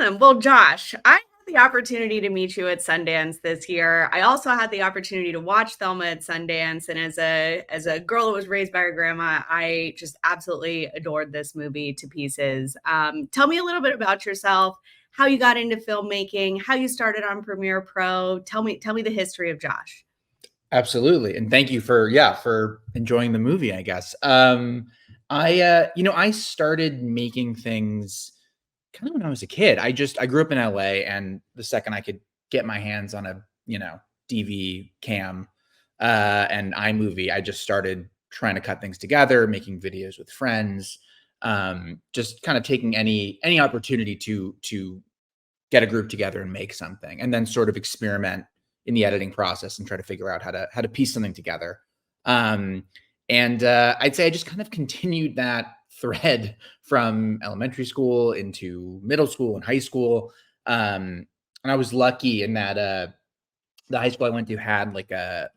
Awesome. Well, Josh, I had the opportunity to meet you at Sundance this year. I also had the opportunity to watch Thelma at Sundance, and as a girl that was raised by her grandma, I just absolutely adored this movie to pieces. Tell me a little bit about yourself, how you got into filmmaking, how you started on Premiere Pro. Tell me the history of Josh. Absolutely. And thank you for enjoying the movie, I guess. I started making things kind of when I was a kid. I grew up in LA, and the second I could get my hands on a, DV cam and iMovie, I just started trying to cut things together, making videos with friends, just kind of taking any opportunity to get a group together and make something, and then sort of experiment in the editing process and try to figure out how to piece something together. And I'd say I just kind of continued that thread from elementary school into middle school and high school. And I was lucky in that the high school I went to had like a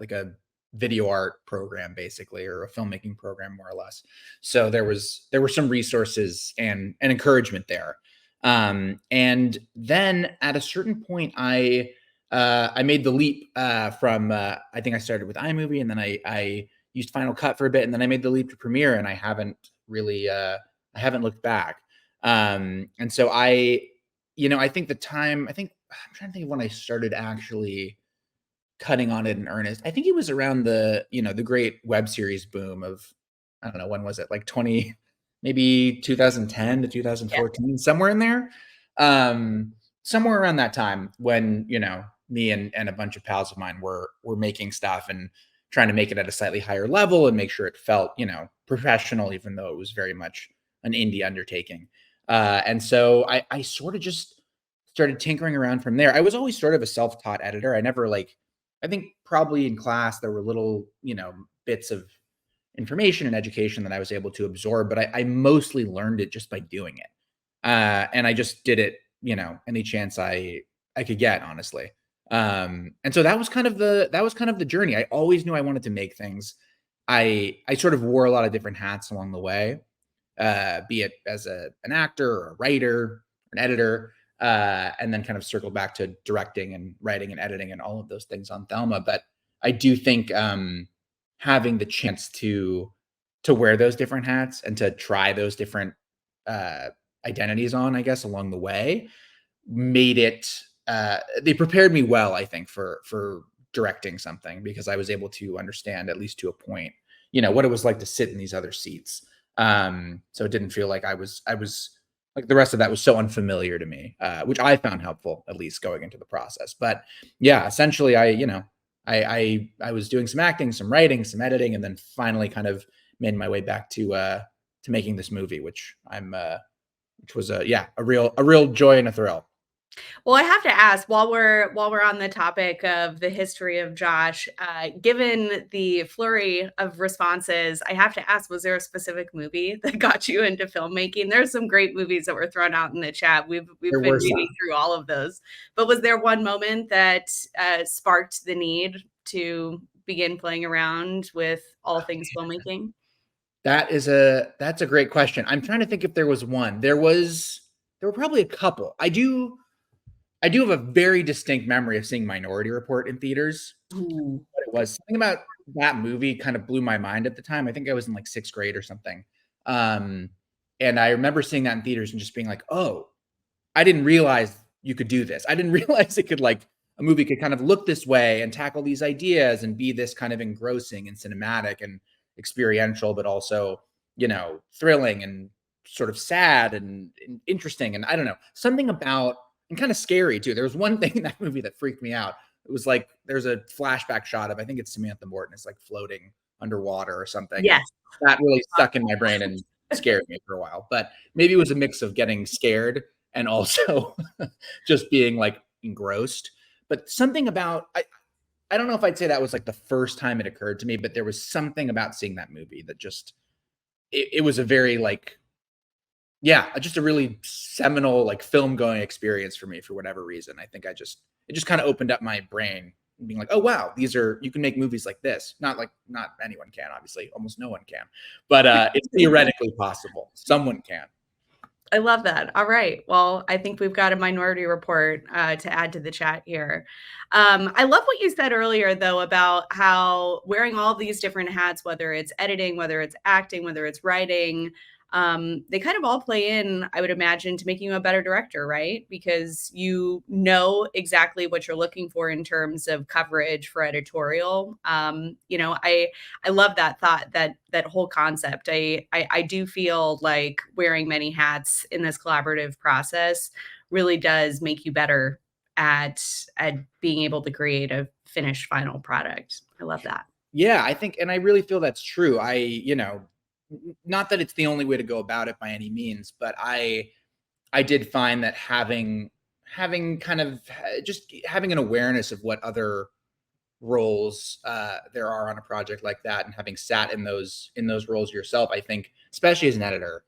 video art program, basically, or a filmmaking program, more or less. So there were some resources and encouragement there. And then at a certain point, I made the leap from I think I started with iMovie, and then I used Final Cut for a bit, and then I made the leap to Premiere, and I haven't really I haven't looked back. And so I think I'm trying to think of when I started actually cutting on it in earnest. I think it was around the great web series boom of, I don't know, when was it? Like maybe 2010 to Yeah. 2014, somewhere in there. Somewhere around that time when, me and a bunch of pals of mine were making stuff and trying to make it at a slightly higher level and make sure it felt, professional, even though it was very much an indie undertaking. And so I sort of just started tinkering around from there. I was always sort of a self-taught editor. I think probably in class there were little, bits of information and education that I was able to absorb, but I mostly learned it just by doing it. And I just did it, any chance I could get, honestly. And so that was kind of the journey. I always knew I wanted to make things. I sort of wore a lot of different hats along the way, be it as an actor or a writer or an editor, and then kind of circled back to directing and writing and editing and all of those things on Thelma. But I do think having the chance to wear those different hats and to try those different uh, identities on, I guess, along the way, made it. They prepared me well, I think, for directing something, because I was able to understand, at least to a point, what it was like to sit in these other seats. So it didn't feel like I was like the rest of that was so unfamiliar to me, which I found helpful, at least going into the process. But yeah, essentially, I was doing some acting, some writing, some editing, and then finally kind of made my way back to making this movie, which was a real joy and a thrill. Well, I have to ask, while we're on the topic of the history of Josh, given the flurry of responses, I have to ask, was there a specific movie that got you into filmmaking? There's some great movies that were thrown out in the chat. We've There been were some. reading through all of those, but was there one moment that sparked the need to begin playing around with all things filmmaking? That's a great question. I'm trying to think if there was one. There were probably a couple. I do have a very distinct memory of seeing Minority Report in theaters. Ooh. What it was, something about that movie kind of blew my mind at the time. I think I was in like sixth grade or something. Um, and I remember seeing that in theaters and just being like, oh, I didn't realize you could do this. I didn't realize it could, like, a movie could kind of look this way and tackle these ideas and be this kind of engrossing and cinematic and experiential, but also, thrilling and sort of sad and interesting. And I don't know, something about, and kind of scary too. There was one thing in that movie that freaked me out. It was like there's a flashback shot of, I think it's Samantha Morton, is like floating underwater or something. And Yes. that really stuck in my brain and scared me for a while. But maybe it was a mix of getting scared and also just being like engrossed. But something about, I don't know if I'd say that was like the first time it occurred to me, but there was something about seeing that movie that just, it was a very like, yeah, just a really seminal like film going experience for me for whatever reason. I think it just kind of opened up my brain, being like, oh wow, you can make movies like this. Not anyone can, obviously, almost no one can, but it's theoretically possible. Someone can. I love that. All right. Well, I think we've got a minority report to add to the chat here. I love what you said earlier, though, about how wearing all these different hats, whether it's editing, whether it's acting, whether it's writing, they kind of all play in, I would imagine, to making you a better director, right? Because you know exactly what you're looking for in terms of coverage for editorial. I love that thought, that whole concept. I do feel like wearing many hats in this collaborative process really does make you better at being able to create a finished final product. I love that. Yeah, I think, and I really feel that's true. Not that it's the only way to go about it by any means, but I did find that having kind of just having an awareness of what other roles there are on a project like that, and having sat in those roles yourself, I think, especially as an editor,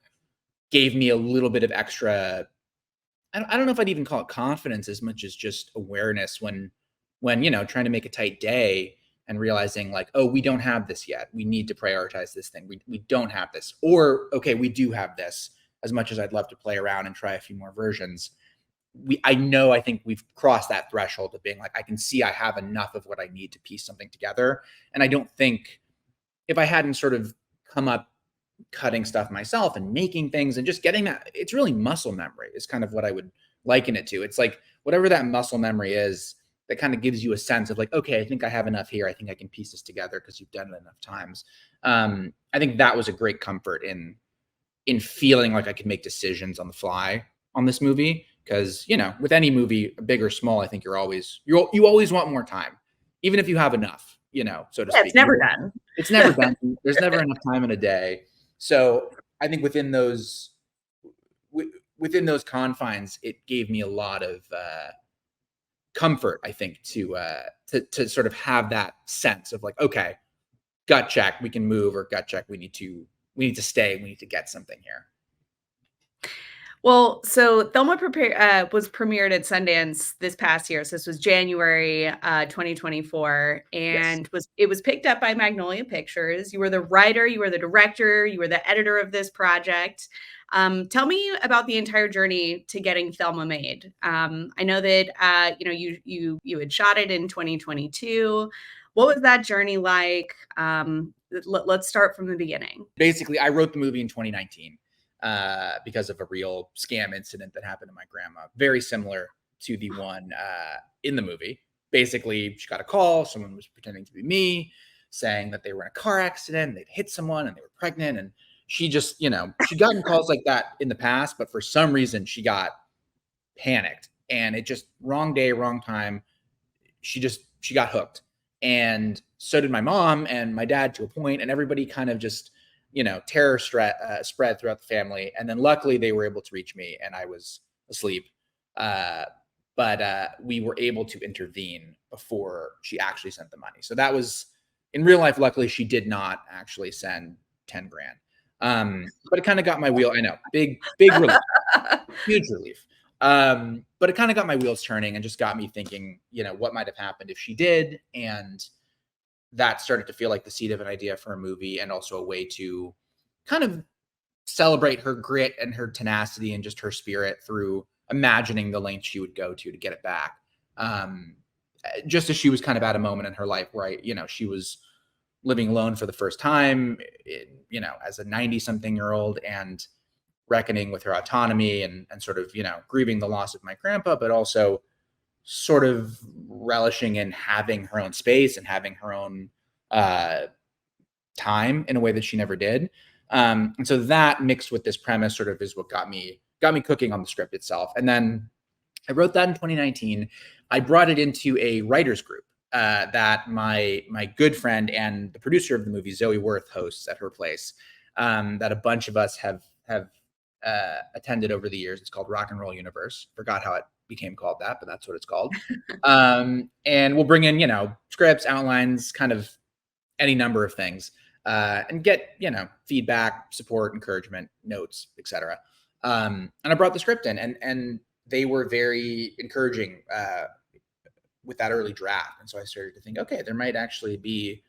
gave me a little bit of extra. I don't know if I'd even call it confidence as much as just awareness when trying to make a tight day and realizing like, oh, we don't have this yet. We need to prioritize this thing. We don't have this. Or okay, we do have this. As much as I'd love to play around and try a few more versions, I think we've crossed that threshold of being like, I can see I have enough of what I need to piece something together. And I don't think, if I hadn't sort of come up cutting stuff myself and making things and just getting that, it's really muscle memory is kind of what I would liken it to. It's like whatever that muscle memory is that kind of gives you a sense of like, okay, I think I have enough here. I think I can piece this together because you've done it enough times. I think that was a great comfort in feeling like I could make decisions on the fly on this movie. Because, with any movie, big or small, I think you always want more time, even if you have enough, so to Yeah, it's speak. never done. It's never done. There's never enough time in a day. So I think within those confines, it gave me a lot of comfort, I think, to sort of have that sense of like, okay, gut check, we can move, or gut check, we need to stay, we need to get something here. Well, so Thelma was premiered at Sundance this past year. So this was January 2024, Yes. and it was picked up by Magnolia Pictures. You were the writer, you were the director, you were the editor of this project. Tell me about the entire journey to getting Thelma made. I know that you had shot it in 2022. What was that journey like? Let's start from the beginning. Basically, I wrote the movie in 2019 because of a real scam incident that happened to my grandma, very similar to the one in the movie. Basically, she got a call. Someone was pretending to be me, saying that they were in a car accident, they'd hit someone, and they were pregnant. And she just, she'd gotten calls like that in the past, but for some reason, she got panicked, and it just, wrong day, wrong time. She got hooked, and so did my mom and my dad to a point, and everybody kind of just, terror spread throughout the family. And then luckily they were able to reach me, and I was asleep. But we were able to intervene before she actually sent the money. So that was, in real life, luckily she did not actually send 10 grand. But it kind of got my wheel. I know, big relief, huge relief. But it kind of got my wheels turning and just got me thinking, what might have happened if she did. And that started to feel like the seed of an idea for a movie, and also a way to kind of celebrate her grit and her tenacity and just her spirit through imagining the length she would go to get it back. Just as she was kind of at a moment in her life where she was living alone for the first time, as a 90-something-year-old, and reckoning with her autonomy and sort of, grieving the loss of my grandpa, but also sort of relishing in having her own space and having her own time in a way that she never did. And so that, mixed with this premise, sort of is what got me cooking on the script itself. And then I wrote that in 2019. I brought it into a writers group that my good friend and the producer of the movie, Zoe Worth, hosts at her place, that a bunch of us have attended over the years. It's called Rock and Roll Universe. Forgot how it became called that, but that's what it's called. And we'll bring in, scripts, outlines, kind of any number of things, and get, feedback, support, encouragement, notes, etc. And I brought the script in, and they were very encouraging with that early draft. And so I started to think, okay, there might actually be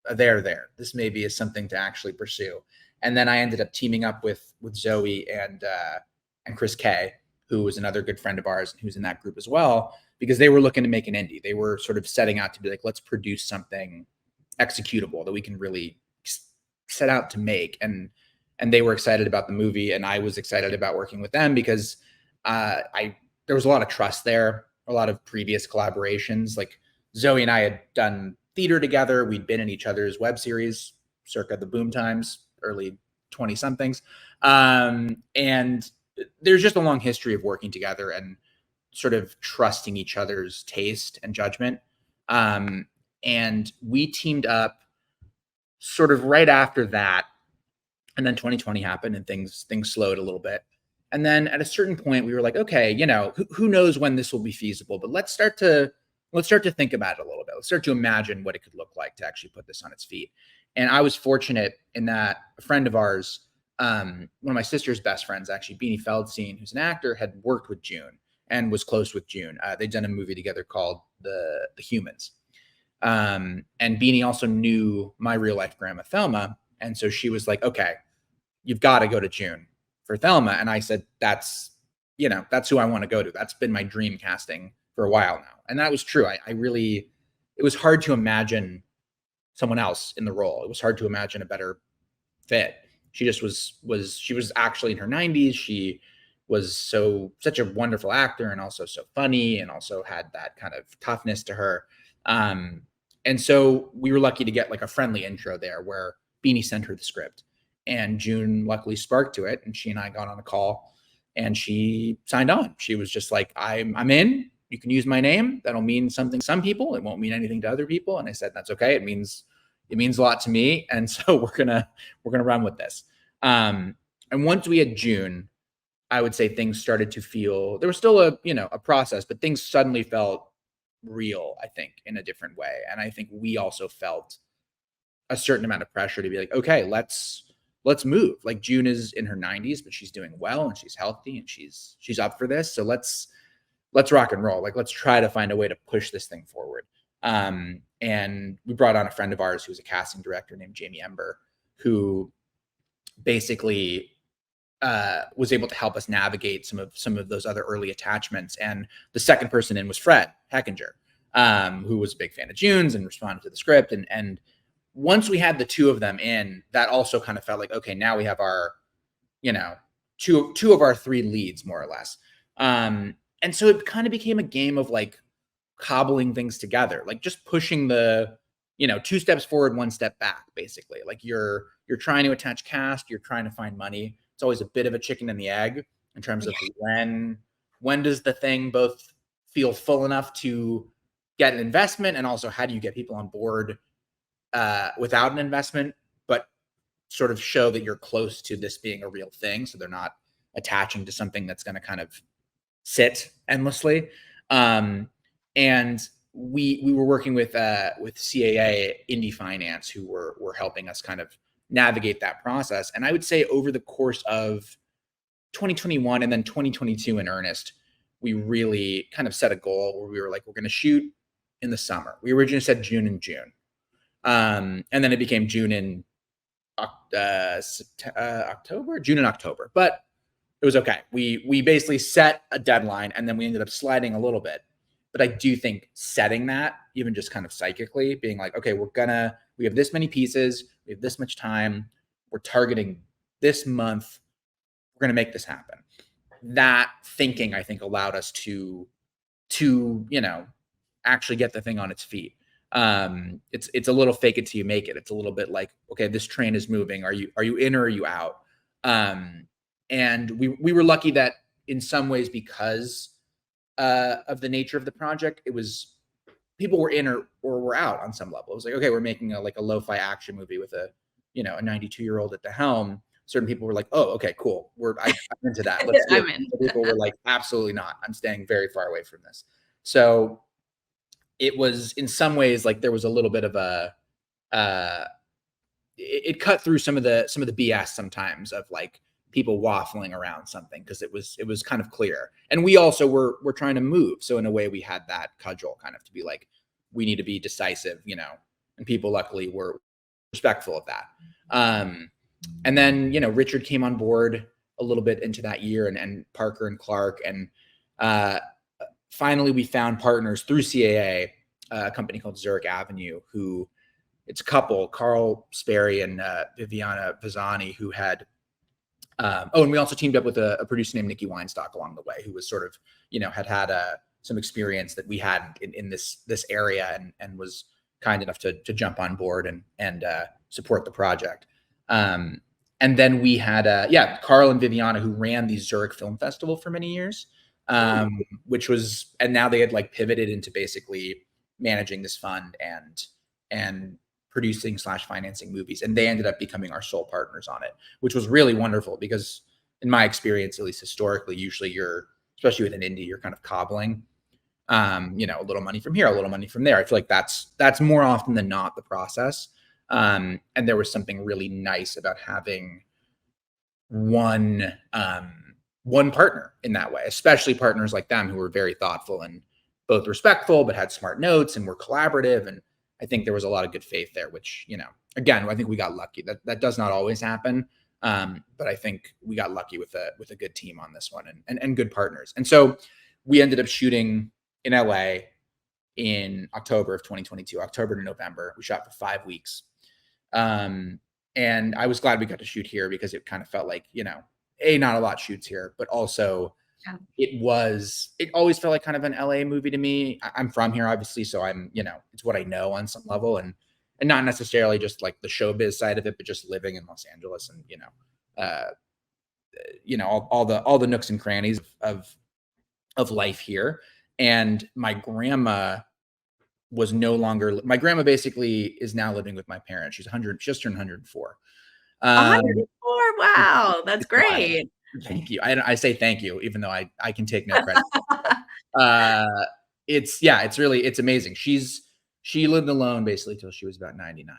a there. This maybe is something to actually pursue. And then I ended up teaming up with Zoe and and Chris K, who was another good friend of ours who's in that group as well, because they were looking to make an indie. They were sort of setting out to be like, let's produce something executable that we can really set out to make. And they were excited about the movie, and I was excited about working with them because there was a lot of trust there, a lot of previous collaborations. Like Zoe and I had done theater together. We'd been in each other's web series circa the boom times, early 20 somethings. And there's just a long history of working together and sort of trusting each other's taste and judgment. And we teamed up sort of right after that. And then 2020 happened and things slowed a little bit. And then at a certain point we were like, okay, you know, who knows when this will be feasible, but let's start to think about it a little bit. Let's start to imagine what it could look like to actually put this on its feet. And I was fortunate in that a friend of ours, one of my sister's best friends, actually, Beanie Feldstein, who's an actor, had worked with June and was close with June. They'd done a movie together called The Humans. And Beanie also knew my real life grandma, Thelma. And so she was like, okay, you've got to go to June for Thelma. And I said, that's who I want to go to. That's been my dream casting for a while now. And that was true. It was hard to imagine someone else in the role. It was hard to imagine a better fit. She just she was actually in her 90s. She was such a wonderful actor, and also so funny, and also had that kind of toughness to her. And so we were lucky to get like a friendly intro there where Beanie sent her the script, and June luckily sparked to it. And she and I got on a call, and she signed on. She was just like, I'm in. You can use my name. That'll mean something to some people. It won't mean anything to other people. And I said, that's okay. It means a lot to me. And so we're gonna run with this. And once we had June, I would say things started to feel, there was still a process, but things suddenly felt real, I think, in a different way. And I think we also felt a certain amount of pressure to be like, okay, let's move. Like June is in her 90s, but she's doing well and she's healthy and she's up for this. So let's rock and roll. Like, let's try to find a way to push this thing forward. And we brought on a friend of ours who's a casting director named Jamie Ember, who basically was able to help us navigate some of those other early attachments. And the second person in was Fred Heckinger, who was a big fan of June's and responded to the script. And once we had the two of them in, that also kind of felt like, okay, now we have our, two of our three leads, more or less. And so it kind of became a game of like cobbling things together, like just pushing the, 2 steps forward, 1 step back, basically. Like you're trying to attach cast, you're trying to find money. It's always a bit of a chicken and the egg in terms of when does the thing both feel full enough to get an investment, and also how do you get people on board without an investment, but sort of show that you're close to this being a real thing, so they're not attaching to something that's going to kind of sit endlessly. And we were working with CAA Indie Finance, who were helping us kind of navigate that process. And I would say over the course of 2021 and then 2022 in earnest, we really kind of set a goal where we were like, we're going to shoot in the summer. We originally said June and June. And then it became June and October, June and October, but it was okay. We basically set a deadline, and then we ended up sliding a little bit. But I do think setting that, even just kind of psychically being like, okay, we have this many pieces, we have this much time, we're targeting this month, we're going to make this happen. That thinking, I think, allowed us to actually get the thing on its feet. It's a little fake it till you make it. It's a little bit like, okay, this train is moving. Are you in or are you out? And we were lucky that in some ways, because of the nature of the project, it was people were in or were out on some level. It was like, okay, we're making a lo-fi action movie with a 92-year-old at the helm. Certain people were like, oh, okay, cool. I'm into that. Let's do it. People were like, absolutely not. I'm staying very far away from this. So it was in some ways like there was a little bit of it cut through some of the BS sometimes of like people waffling around something, because it was kind of clear. And we also were trying to move. So in a way we had that cudgel kind of to be like, we need to be decisive, and people luckily were respectful of that. And then, Richard came on board a little bit into that year, and Parker and Clark. And finally, we found partners through CAA, a company called Zurich Avenue, who it's a couple, Carl Sperry and Viviana Vazani, who had, and we also teamed up with a producer named Nikki Weinstock along the way, who was sort of, had some experience that we had in this area, and was kind enough to jump on board and support the project. And then we had, Carl and Viviana, who ran the Zurich Film Festival for many years, which was, and now they had like pivoted into basically managing this fund and producing / financing movies. And they ended up becoming our sole partners on it, which was really wonderful because in my experience, at least historically, usually especially with an indie, you're kind of cobbling, a little money from here, a little money from there. I feel like that's more often than not the process. And there was something really nice about having one partner in that way, especially partners like them who were very thoughtful and both respectful, but had smart notes and were collaborative. And I think there was a lot of good faith there, which, again, I think we got lucky. That does not always happen. But I think we got lucky with a good team on this one and good partners. And so we ended up shooting in LA in October of 2022, October to November. We shot for 5 weeks. And I was glad we got to shoot here because it kind of felt like, not a lot shoots here, but also it always felt like kind of an LA movie to me. I'm from here, obviously. So I'm, it's what I know on some level, and not necessarily just like the showbiz side of it, but just living in Los Angeles and, all the nooks and crannies of life here. And my grandma basically is now living with my parents. She's 100, just turned 104. 104. Wow. That's great. Thank you. I say thank you, even though I can take no credit. It's amazing. She lived alone basically till she was about 99.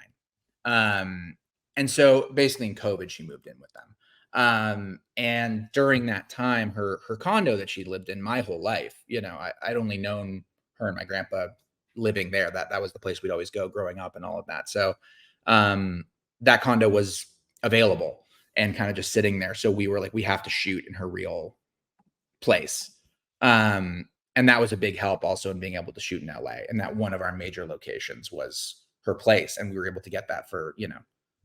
And so basically in COVID, she moved in with them. And during that time, her condo that she lived in my whole life, I'd only known her and my grandpa living there. That was the place we'd always go growing up and all of that. So that condo was available and kind of just sitting there. So we were like, we have to shoot in her real place. And that was a big help also in being able to shoot in LA. And that one of our major locations was her place. And we were able to get that for,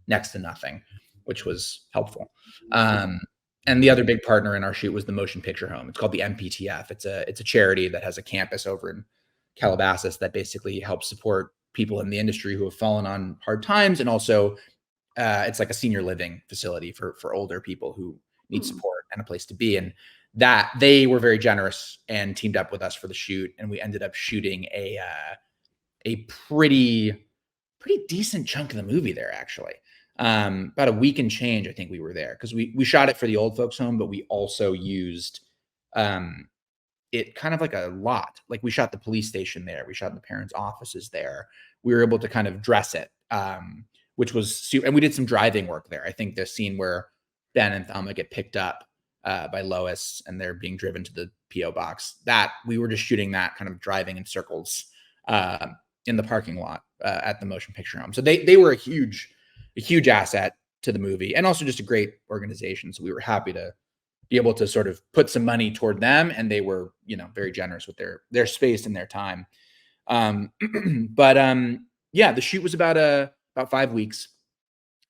next to nothing, which was helpful. And the other big partner in our shoot was the Motion Picture Home. It's called the MPTF. It's a charity that has a campus over in Calabasas that basically helps support people in the industry who have fallen on hard times. And also it's like a senior living facility for older people who need support and a place to be. And that they were very generous and teamed up with us for the shoot. And we ended up shooting a pretty decent chunk of the movie there, actually. About a week and change, I think we were there because we shot it for the old folks home, but we also used it kind of like a lot. Like we shot the police station there. We shot the parents' offices there. We were able to kind of dress it, which was super. And we did some driving work there. I think the scene where Ben and Thelma get picked up by Lois and they're being driven to the PO box, that we were just shooting that kind of driving in circles in the parking lot at the Motion Picture Home. So they were a huge asset to the movie and also just a great organization. So we were happy to be able to sort of put some money toward them. And they were, very generous with their space and their time. But the shoot was about 5 weeks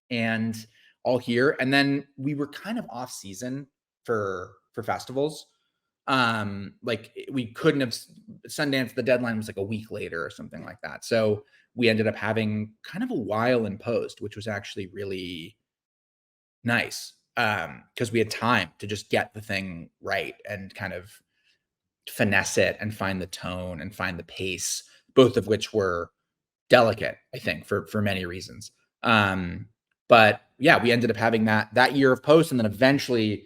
and all here. And then we were kind of off season for festivals. Like we couldn't have Sundance. The deadline was like a week later or something like that. So we ended up having kind of a while in post, which was actually really nice. Because we had time to just get the thing right and kind of finesse it and find the tone and find the pace, both of which were delicate, I think, for many reasons. But yeah, we ended up having that year of post, and then eventually,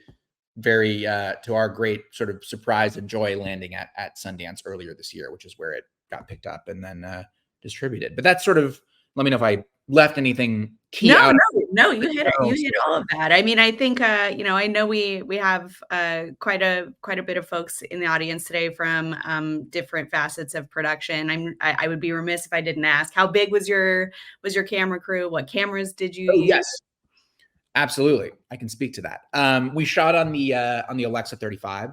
very to our great sort of surprise and joy, landing at Sundance earlier this year, which is where it got picked up and then distributed. But that's sort of, let me know if I left anything key out. No, you hit it. You hit all of that. I mean, I think I know we have quite a bit of folks in the audience today from different facets of production. I would be remiss if I didn't ask, how big was your camera crew? What cameras did you use? Yes. Absolutely. I can speak to that. We shot on the Alexa 35,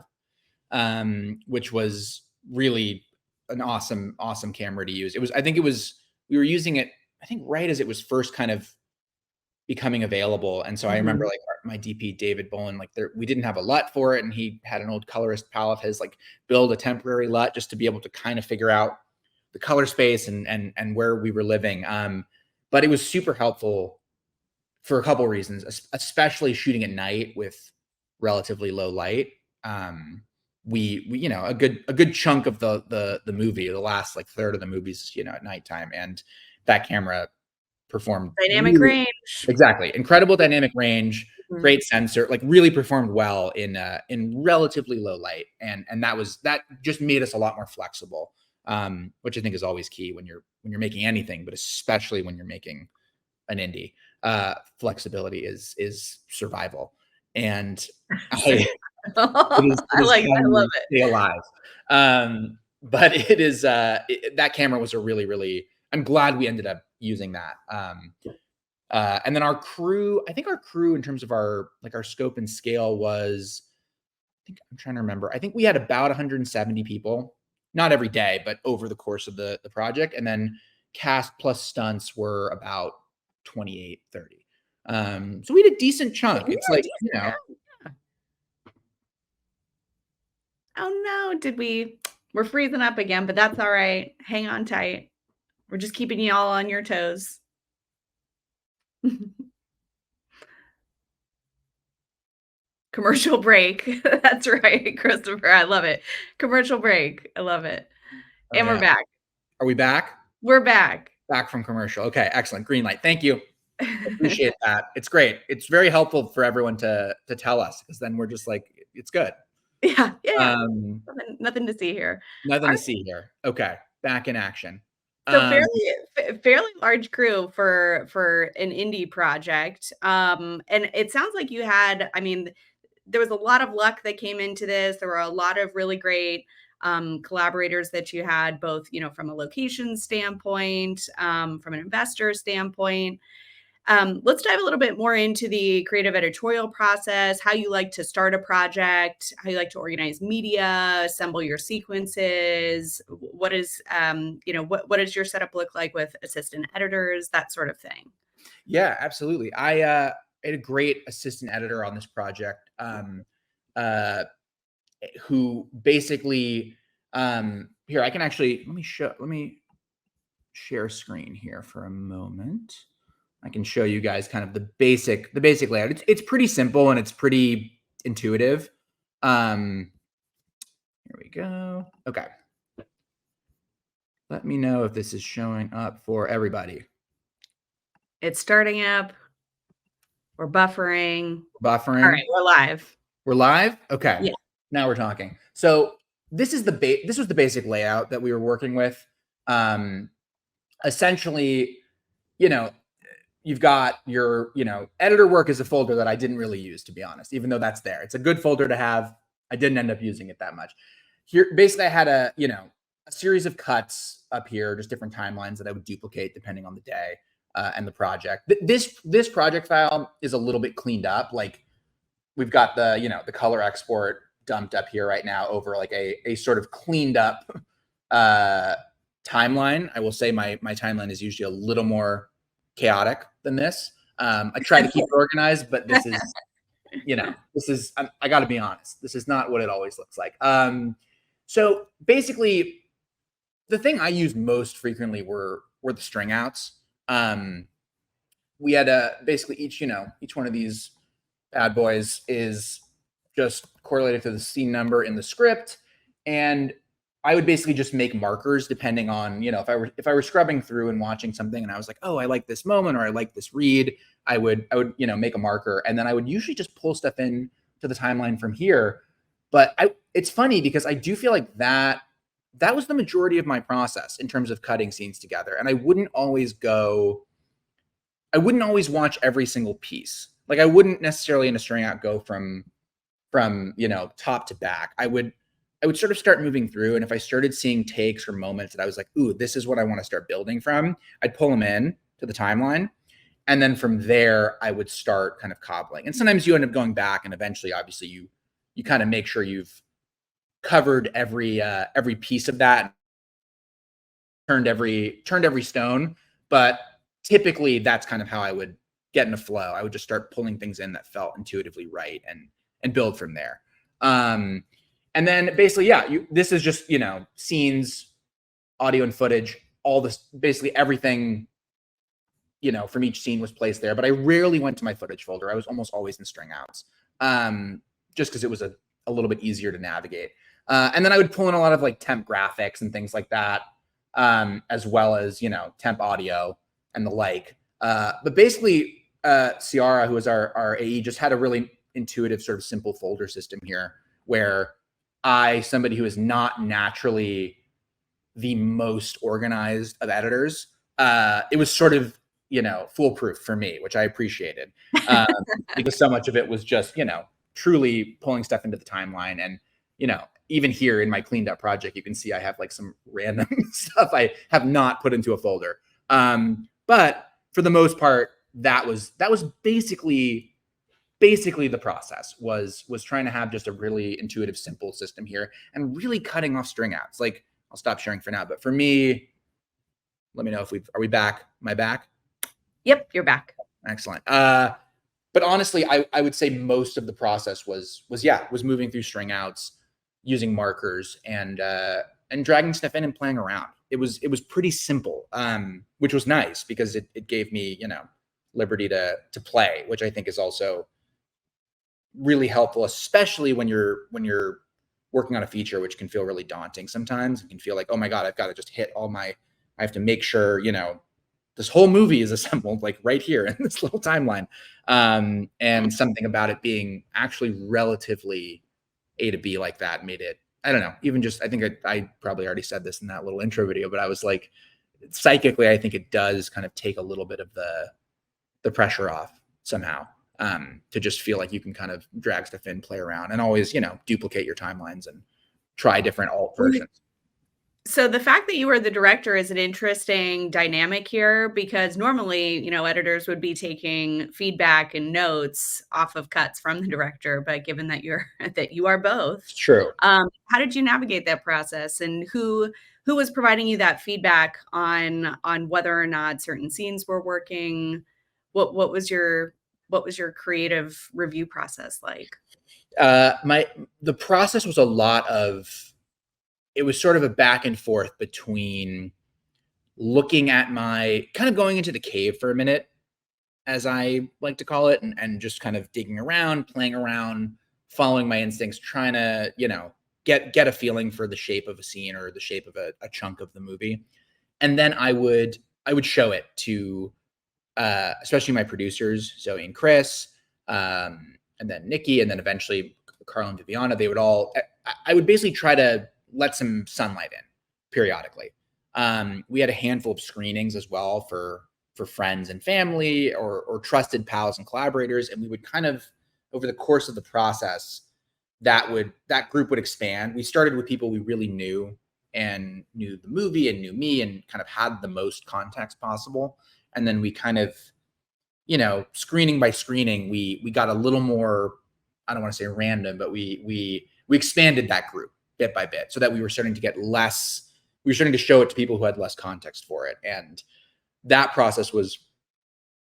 which was really an awesome camera to use. We were using it, I think, right as it was first kind of becoming available. And so I remember Mhm. like my DP David Bolin, like we didn't have a LUT for it, and he had an old colorist pal of his like build a temporary LUT just to be able to kind of figure out the color space and where we were living. But it was super helpful for a couple of reasons, especially shooting at night with relatively low light. We you know, a good chunk of the movie, the last like third of the movies, you know, at nighttime, and that camera performed Dynamic really range. exactly incredible dynamic range, Mhm. great sensor, like really performed well in relatively low light, and that just made us a lot more flexible, which I think is always key when you're making anything, but especially when you're making an indie. Flexibility is survival, and I it is I how love you it. stay alive. But it is that camera was a really I'm glad we ended up using that. And then our crew, I think our crew in terms of our scope and scale was, I think I'm trying to remember. I think we had about 170 people, not every day, but over the course of the project. And then cast plus stunts were about 28, 30. So we had a decent chunk. You It's were like, you decent, know, yeah. Oh no, we're freezing up again, but that's all right. Hang on tight. We're just keeping you all on your toes. Commercial break. That's right, Christopher. I love it. Commercial break. I love it. oh And we're yeah. back. Are we back? We're back. Back from commercial. Okay, excellent. Green light. Thank you. Appreciate that. It's great. It's very helpful for everyone to tell us, because then we're just like, it's good. Yeah, yeah. Um, Nothing to see here. Nothing to Alright, see here. Okay, back in action. so Um, fairly large crew for an indie project, and it sounds like you had I mean, there was a lot of luck that came into this. There were a lot of really great, collaborators that you had, both, you know, from a location standpoint, from an investor standpoint. Let's dive a little bit more into the creative editorial process, how you like to start a project, how you like to organize media, assemble your sequences. What is, what does your setup look like with assistant editors, that sort of thing? yeah, absolutely. I had a great assistant editor on this project, uh, who basically, here, I can actually let me share screen here for a moment. I can show you guys kind of the basic layout. It's pretty simple and it's pretty intuitive. Um, Here we go. Okay. Let me know if this is showing up for everybody. It's starting up. We're buffering. All right, Buffering. we're live. We're live? Okay. Yeah. Now we're talking. So this was the basic layout that we were working with. Um, Essentially, you know, you've got your, editor work is a folder that I didn't really use, to be honest, even though that's there. It's a good folder to have. I didn't end up using it that much. Here, basically, I had a series of cuts up here, just different timelines that I would duplicate depending on the day and the project. This project file is a little bit cleaned up. Like we've got the color export dumped up here right now over like a sort of cleaned up uh, timeline. I will say my timeline is usually a little more chaotic than this. I try to keep it organized, but I got to be honest. This is not what it always looks like. So basically, the thing I used most frequently were the string outs. We had basically each one of these bad boys is just correlated to the scene number in the script, and I would basically just make markers depending on, if I were scrubbing through and watching something and I was like, oh, I like this moment or I like this read, I would make a marker, and then I would usually just pull stuff in to the timeline from here. But it's funny because I do feel like that was the majority of my process in terms of cutting scenes together, and I wouldn't always watch every single piece. Like I wouldn't necessarily in a string out go from top to back. I would sort of start moving through, and if I started seeing takes or moments that I was like, ooh, this is what I want to start building from, I'd pull them in to the timeline. And then from there, I would start kind of cobbling. And sometimes you end up going back, and eventually, obviously, you kind of make sure you've covered every piece of that, turned every stone. But typically, that's kind of how I would get in a flow. I would just start pulling things in that felt intuitively right, and build from there. And then basically, yeah, this is just, scenes, audio and footage, all this, basically everything, from each scene was placed there. But I rarely went to my footage folder. I was almost always in string outs, just because it was a little bit easier to navigate. And then I would pull in a lot of like temp graphics and things like that, as well as, temp audio and the like. But basically, Ciara, who was our AE, just had a really intuitive sort of simple folder system here where somebody who is not naturally the most organized of editors, it was sort of, foolproof for me, which I appreciated, because so much of it was just, truly pulling stuff into the timeline. And, even here in my cleaned up project, you can see I have like some random stuff I have not put into a folder. But for the most part, that was basically the process was trying to have just a really intuitive, simple system here, and really cutting off string outs. Like, I'll stop sharing for now, but for me, let me know if are we back? Am I back? Yep, you're back. Excellent. But honestly, I would say most of the process was moving through string outs, using markers, and dragging stuff in and playing around. It was pretty simple, which was nice because it gave me, liberty to play, which I think is also really helpful, especially when you're working on a feature, which can feel really daunting sometimes. It can feel like, oh my God, I've got to just hit I have to make sure, this whole movie is assembled like right here in this little timeline. And something about it being actually relatively A to B like that made it, I don't know, even just, I think I probably already said this in that little intro video, but I was like, psychically, I think it does kind of take a little bit of the pressure off somehow, to just feel like you can kind of drag stuff in, play around, and always, duplicate your timelines and try different alt versions. So the fact that you were the director is an interesting dynamic here, because normally, editors would be taking feedback and notes off of cuts from the director. But given that you are both, It's true. How did you navigate that process, and who was providing you that feedback on whether or not certain scenes were working? What was your creative review process like? The process was a lot of, it was sort of a back and forth between looking at kind of going into the cave for a minute, as I like to call it, and just kind of digging around, playing around, following my instincts, trying to, get a feeling for the shape of a scene or the shape of a chunk of the movie. And then I would show it to, especially my producers, Zoe and Chris, and then Nikki, and then eventually Carl and Viviana. I would basically try to let some sunlight in periodically. We had a handful of screenings as well for friends and family, or trusted pals and collaborators. And we would kind of, over the course of the process, that group would expand. We started with people we really knew and knew the movie and knew me and kind of had the most context possible. And then we kind of, screening by screening, we got a little more, I don't want to say random, but we expanded that group bit by bit, so that we were starting to show it to people who had less context for it. And that process was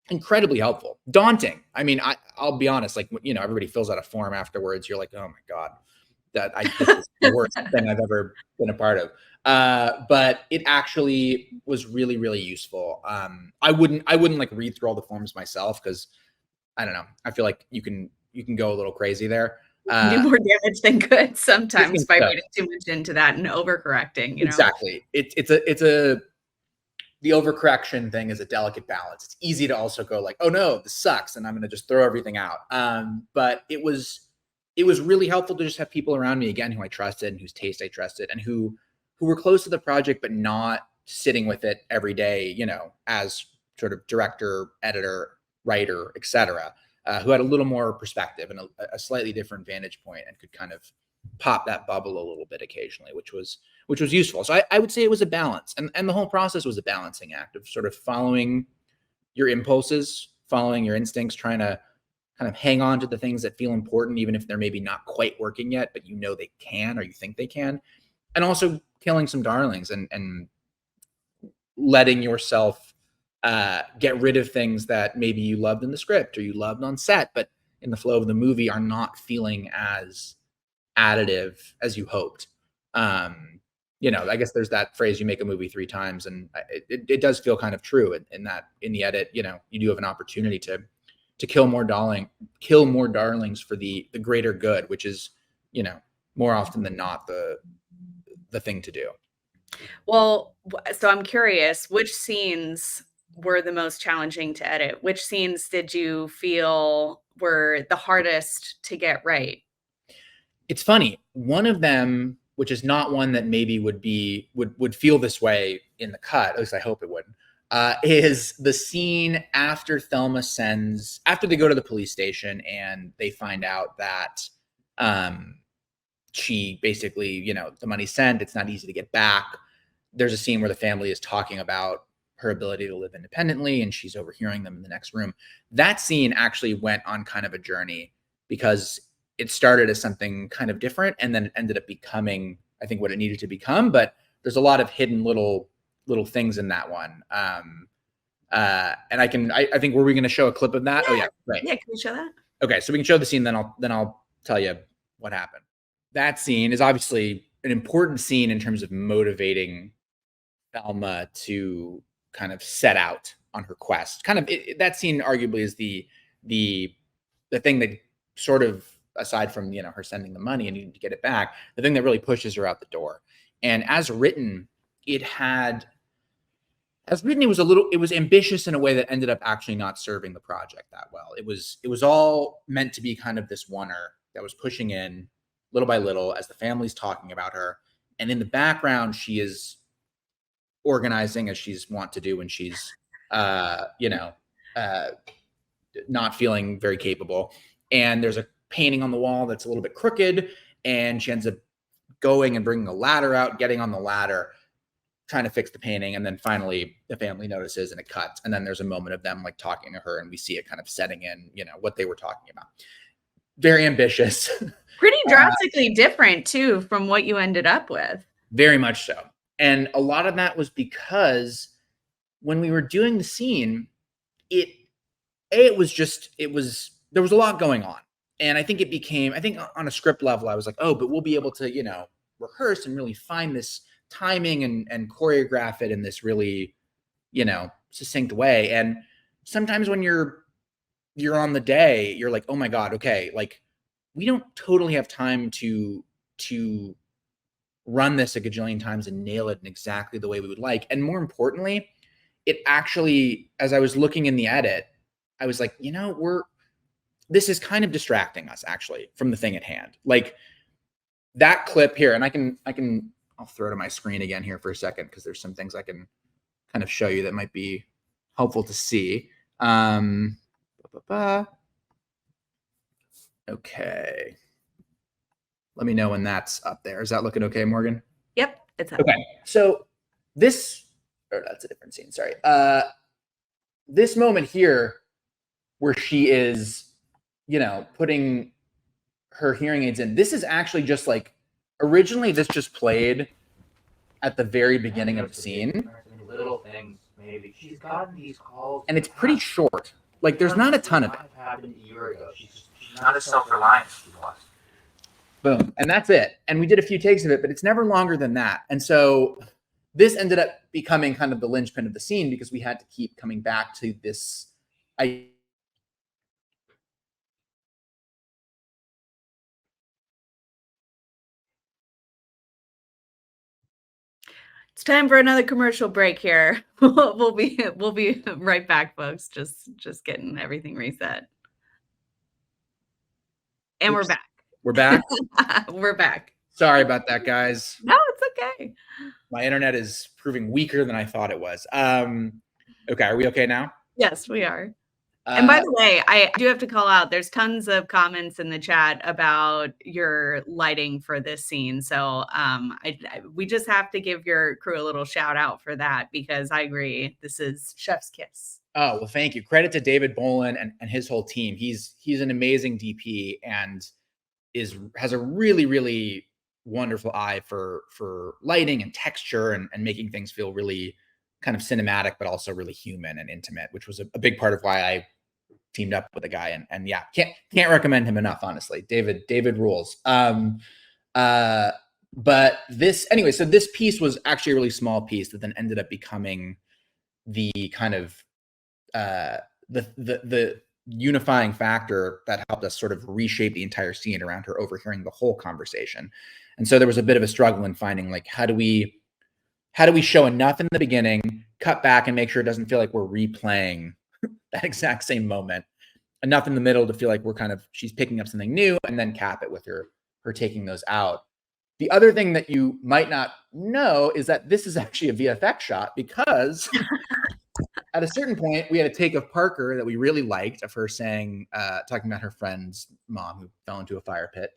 incredibly helpful. Daunting. I mean, I'll be honest, like, everybody fills out a form afterwards. You're like, oh my God, this is the worst thing I've ever been a part of. But it actually was really, really useful. I wouldn't like read through all the forms myself, because I don't know, I feel like you can go a little crazy there. Do more damage than good sometimes by reading too much into that and overcorrecting. Exactly. The overcorrection thing is a delicate balance. It's easy to also go like, oh no, this sucks, and I'm going to just throw everything out. But it was really helpful to just have people around me, again, who I trusted and whose taste I trusted, and who were close to the project, but not sitting with it every day, as sort of director, editor, writer, etc. Who had a little more perspective and a slightly different vantage point, and could kind of pop that bubble a little bit occasionally, which was useful. So I would say it was a balance, and the whole process was a balancing act of sort of following your impulses, following your instincts, trying to kind of hang on to the things that feel important, even if they're maybe not quite working yet, but you know they can, or you think they can. And also killing some darlings and letting yourself get rid of things that maybe you loved in the script or you loved on set, but in the flow of the movie are not feeling as additive as you hoped. I guess there's that phrase, you make a movie 3 times, and it does feel kind of true in that in the edit, you do have an opportunity to kill more darlings for the greater good, which is, more often than not the thing to do. Well, so I'm curious, which scenes were the most challenging to edit? Which scenes did you feel were the hardest to get right? It's funny. One of them, which is not one that maybe would feel this way in the cut, at least I hope it wouldn't, is the scene after after they go to the police station and they find out that she basically, the money's sent, it's not easy to get back. There's a scene where the family is talking about her ability to live independently, and she's overhearing them in the next room. That scene actually went on kind of a journey because it started as something kind of different, and then it ended up becoming, I think, what it needed to become. But there's a lot of hidden little things in that one. And I think, were we going to show a clip of that? Yeah. Oh yeah, right. Yeah, can we show that? Okay, so we can show the scene, then I'll tell you what happened. That scene is obviously an important scene in terms of motivating Thelma to kind of set out on her quest. That scene arguably is the thing that sort of, aside from her sending the money and needing to get it back, the thing that really pushes her out the door. And as written, it was ambitious in a way that ended up actually not serving the project that well. It was all meant to be kind of this oneer that was pushing in little by little as the family's talking about her. And in the background, she is organizing, as she's wont to do when she's, not feeling very capable. And there's a painting on the wall that's a little bit crooked. And she ends up going and bringing a ladder out, getting on the ladder, trying to fix the painting. And then finally the family notices and it cuts. And then there's a moment of them like talking to her, and we see it kind of setting in, what they were talking about. Very ambitious. Pretty drastically different too from what you ended up with. Very much so. And a lot of that was because when we were doing the scene, there was a lot going on. And I think on a script level, I was like, oh, but we'll be able to, rehearse and really find this timing and choreograph it in this really, succinct way. And sometimes when you're on the day, you're like, oh my God, okay, like we don't totally have time to run this a gajillion times and nail it in exactly the way we would like. And more importantly, it actually, as I was looking in the edit, I was like, this is kind of distracting us actually from the thing at hand. Like that clip here, and I'll throw it on my screen again here for a second, because there's some things I can kind of show you that might be helpful to see. Okay. Let me know when that's up there. Is that looking okay, Morgan? Yep, it's up. Okay. So that's a different scene. Sorry. This moment here where she is, putting her hearing aids in, this is actually just like, originally this just played at the very beginning of the scene. Little things, maybe. She's gotten these calls. And it's pretty short. Like there's not a ton of it. Happened a year ago. She's not as self-reliant as she was. Boom. And that's it. And we did a few takes of it, but it's never longer than that. And so this ended up becoming kind of the linchpin of the scene, because we had to keep coming back to this. It's time for another commercial break here. We'll be right back, folks. Just getting everything reset. And we're back. We're back. We're back. Sorry about that, guys. No, it's okay. My internet is proving weaker than I thought it was. Okay, are we okay now? Yes, we are. And by the way, I do have to call out, there's tons of comments in the chat about your lighting for this scene. So we just have to give your crew a little shout out for that, because I agree, this is chef's kiss. Oh, well, thank you. Credit to David Bolin and his whole team. He's an amazing DP and has a really, really wonderful eye for lighting and texture and making things feel really kind of cinematic, but also really human and intimate, which was a big part of why I teamed up with a guy. And yeah, can't recommend him enough, honestly. David rules. But this anyway, so this piece was actually a really small piece that then ended up becoming the kind of the unifying factor that helped us sort of reshape the entire scene around her overhearing the whole conversation. And so there was a bit of a struggle in finding, like, how do we show enough in the beginning, cut back and make sure it doesn't feel like we're replaying that exact same moment, enough in the middle to feel like she's picking up something new, and then cap it with her taking those out. The other thing that you might not know is that this is actually a VFX shot, because at a certain point, we had a take of Parker that we really liked, of her saying, talking about her friend's mom who fell into a fire pit.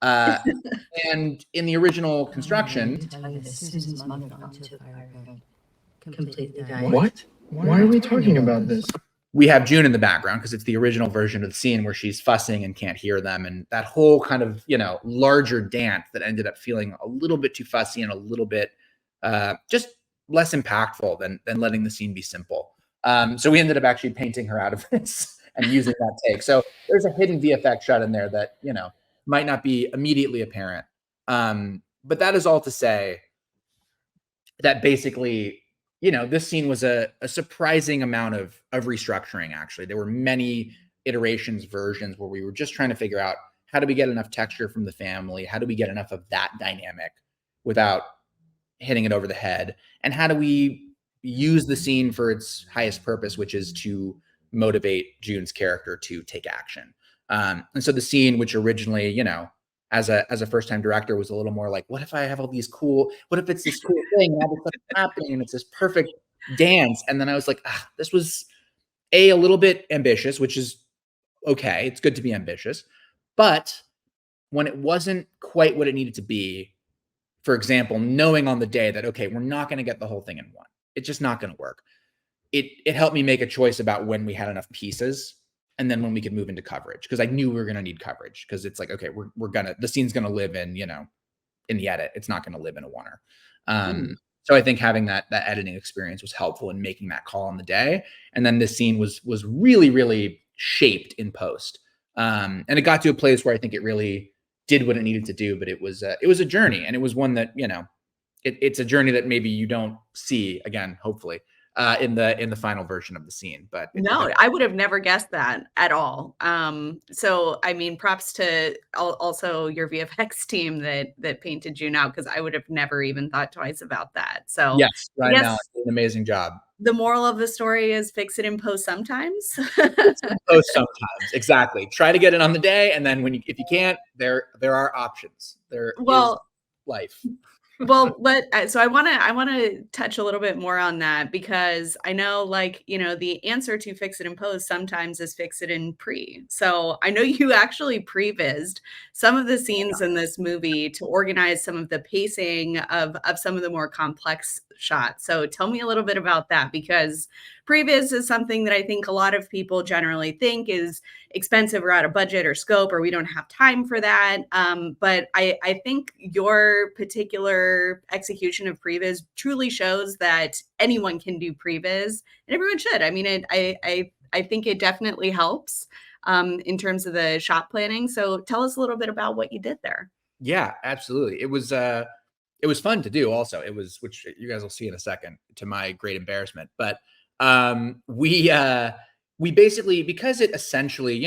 And in the original construction, what? Why are we talking about this? We have June in the background because it's the original version of the scene where she's fussing and can't hear them, and that whole kind of, larger dance that ended up feeling a little bit too fussy and a little bit just less impactful than letting the scene be simple. So we ended up actually painting her out of this and using that take. So there's a hidden VFX shot in there that, might not be immediately apparent. But that is all to say that basically, this scene was a surprising amount of restructuring, actually. There were many iterations, versions where we were just trying to figure out, how do we get enough texture from the family? How do we get enough of that dynamic without hitting it over the head? And how do we use the scene for its highest purpose, which is to motivate June's character to take action? And so the scene, which originally, as a first-time director, was a little more like, what if I have all these what if it's this cool thing and all this stuff happening and it's this perfect dance? And then I was like, this was a little bit ambitious, which is okay. It's good to be ambitious. But when it wasn't quite what it needed to be, for example, knowing on the day that, okay, we're not going to get the whole thing in one, it's just not going to work. It helped me make a choice about when we had enough pieces, and then when we could move into coverage, because I knew we were going to need coverage, because it's like, okay, the scene's going to live in, in the edit. It's not going to live in a oneer. So I think having that editing experience was helpful in making that call on the day. And then this scene was really, really shaped in post. And it got to a place where I think it really did what it needed to do, but it was a journey, and it was one that, it's a journey that maybe you don't see again, hopefully, in the final version of the scene. But no, I would have never guessed that at all. So I mean, props to also your VFX team that painted June out, because I would have never even thought twice about that. So yes, right now, an amazing job. The moral of the story is fix it in post sometimes. Post sometimes, exactly. Try to get it on the day, and then if you can't, there are options. There is life. Well, so I want to touch a little bit more on that, because I know, the answer to fix it in post sometimes is fix it in pre. So I know you actually prevised some of the scenes in this movie to organize some of the pacing of some of the more complex shots. So tell me a little bit about that, because previs is something that I think a lot of people generally think is expensive or out of budget or scope, or we don't have time for that. But I think your particular execution of previs truly shows that anyone can do previs, and everyone should. I mean, I think it definitely helps in terms of the shot planning. So tell us a little bit about what you did there. Yeah, absolutely. It was fun to do also. Which you guys will see in a second, to my great embarrassment. But we basically, because it essentially,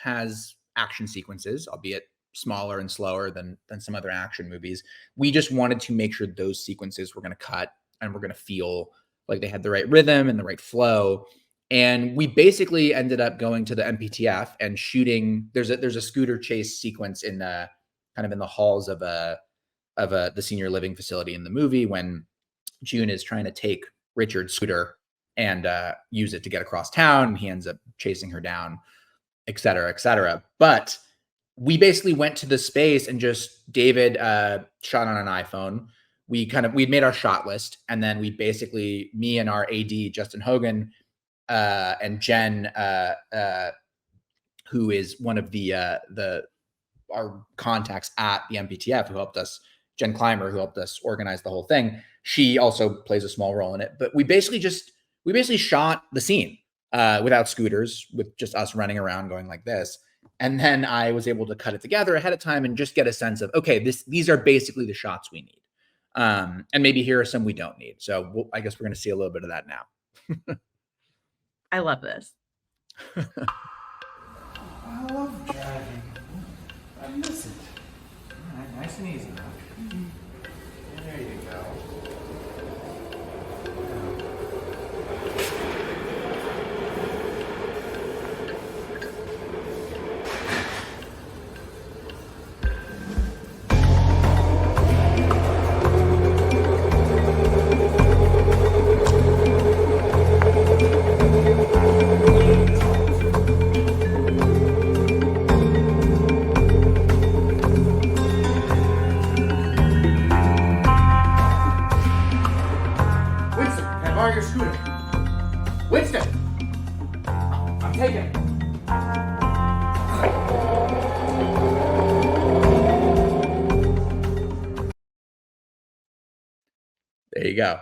has action sequences, albeit smaller and slower than some other action movies, we just wanted to make sure those sequences were going to cut and we're going to feel like they had the right rhythm and the right flow. And we basically ended up going to the MPTF and shooting. There's a scooter chase sequence in kind of in the halls of the senior living facility in the movie, when June is trying to take Richard's scooter and use it to get across town, and he ends up chasing her down, et cetera, et cetera. But we basically went to the space and just David shot on an iPhone. We'd made our shot list, and then we basically, me and our AD Justin Hogan, and Jen, who is one of our contacts at the MPTF, who helped us, Jen Clymer, who helped us organize the whole thing. She also plays a small role in it. But we basically shot the scene without scooters, with just us running around going like this. And then I was able to cut it together ahead of time and just get a sense of, okay, these are basically the shots we need. And maybe here are some we don't need. So I guess we're going to see a little bit of that now. I love this. I love driving. I miss it. All right, nice and easy now. There you go. Your scooter. Winston! I'm taking it. There you go.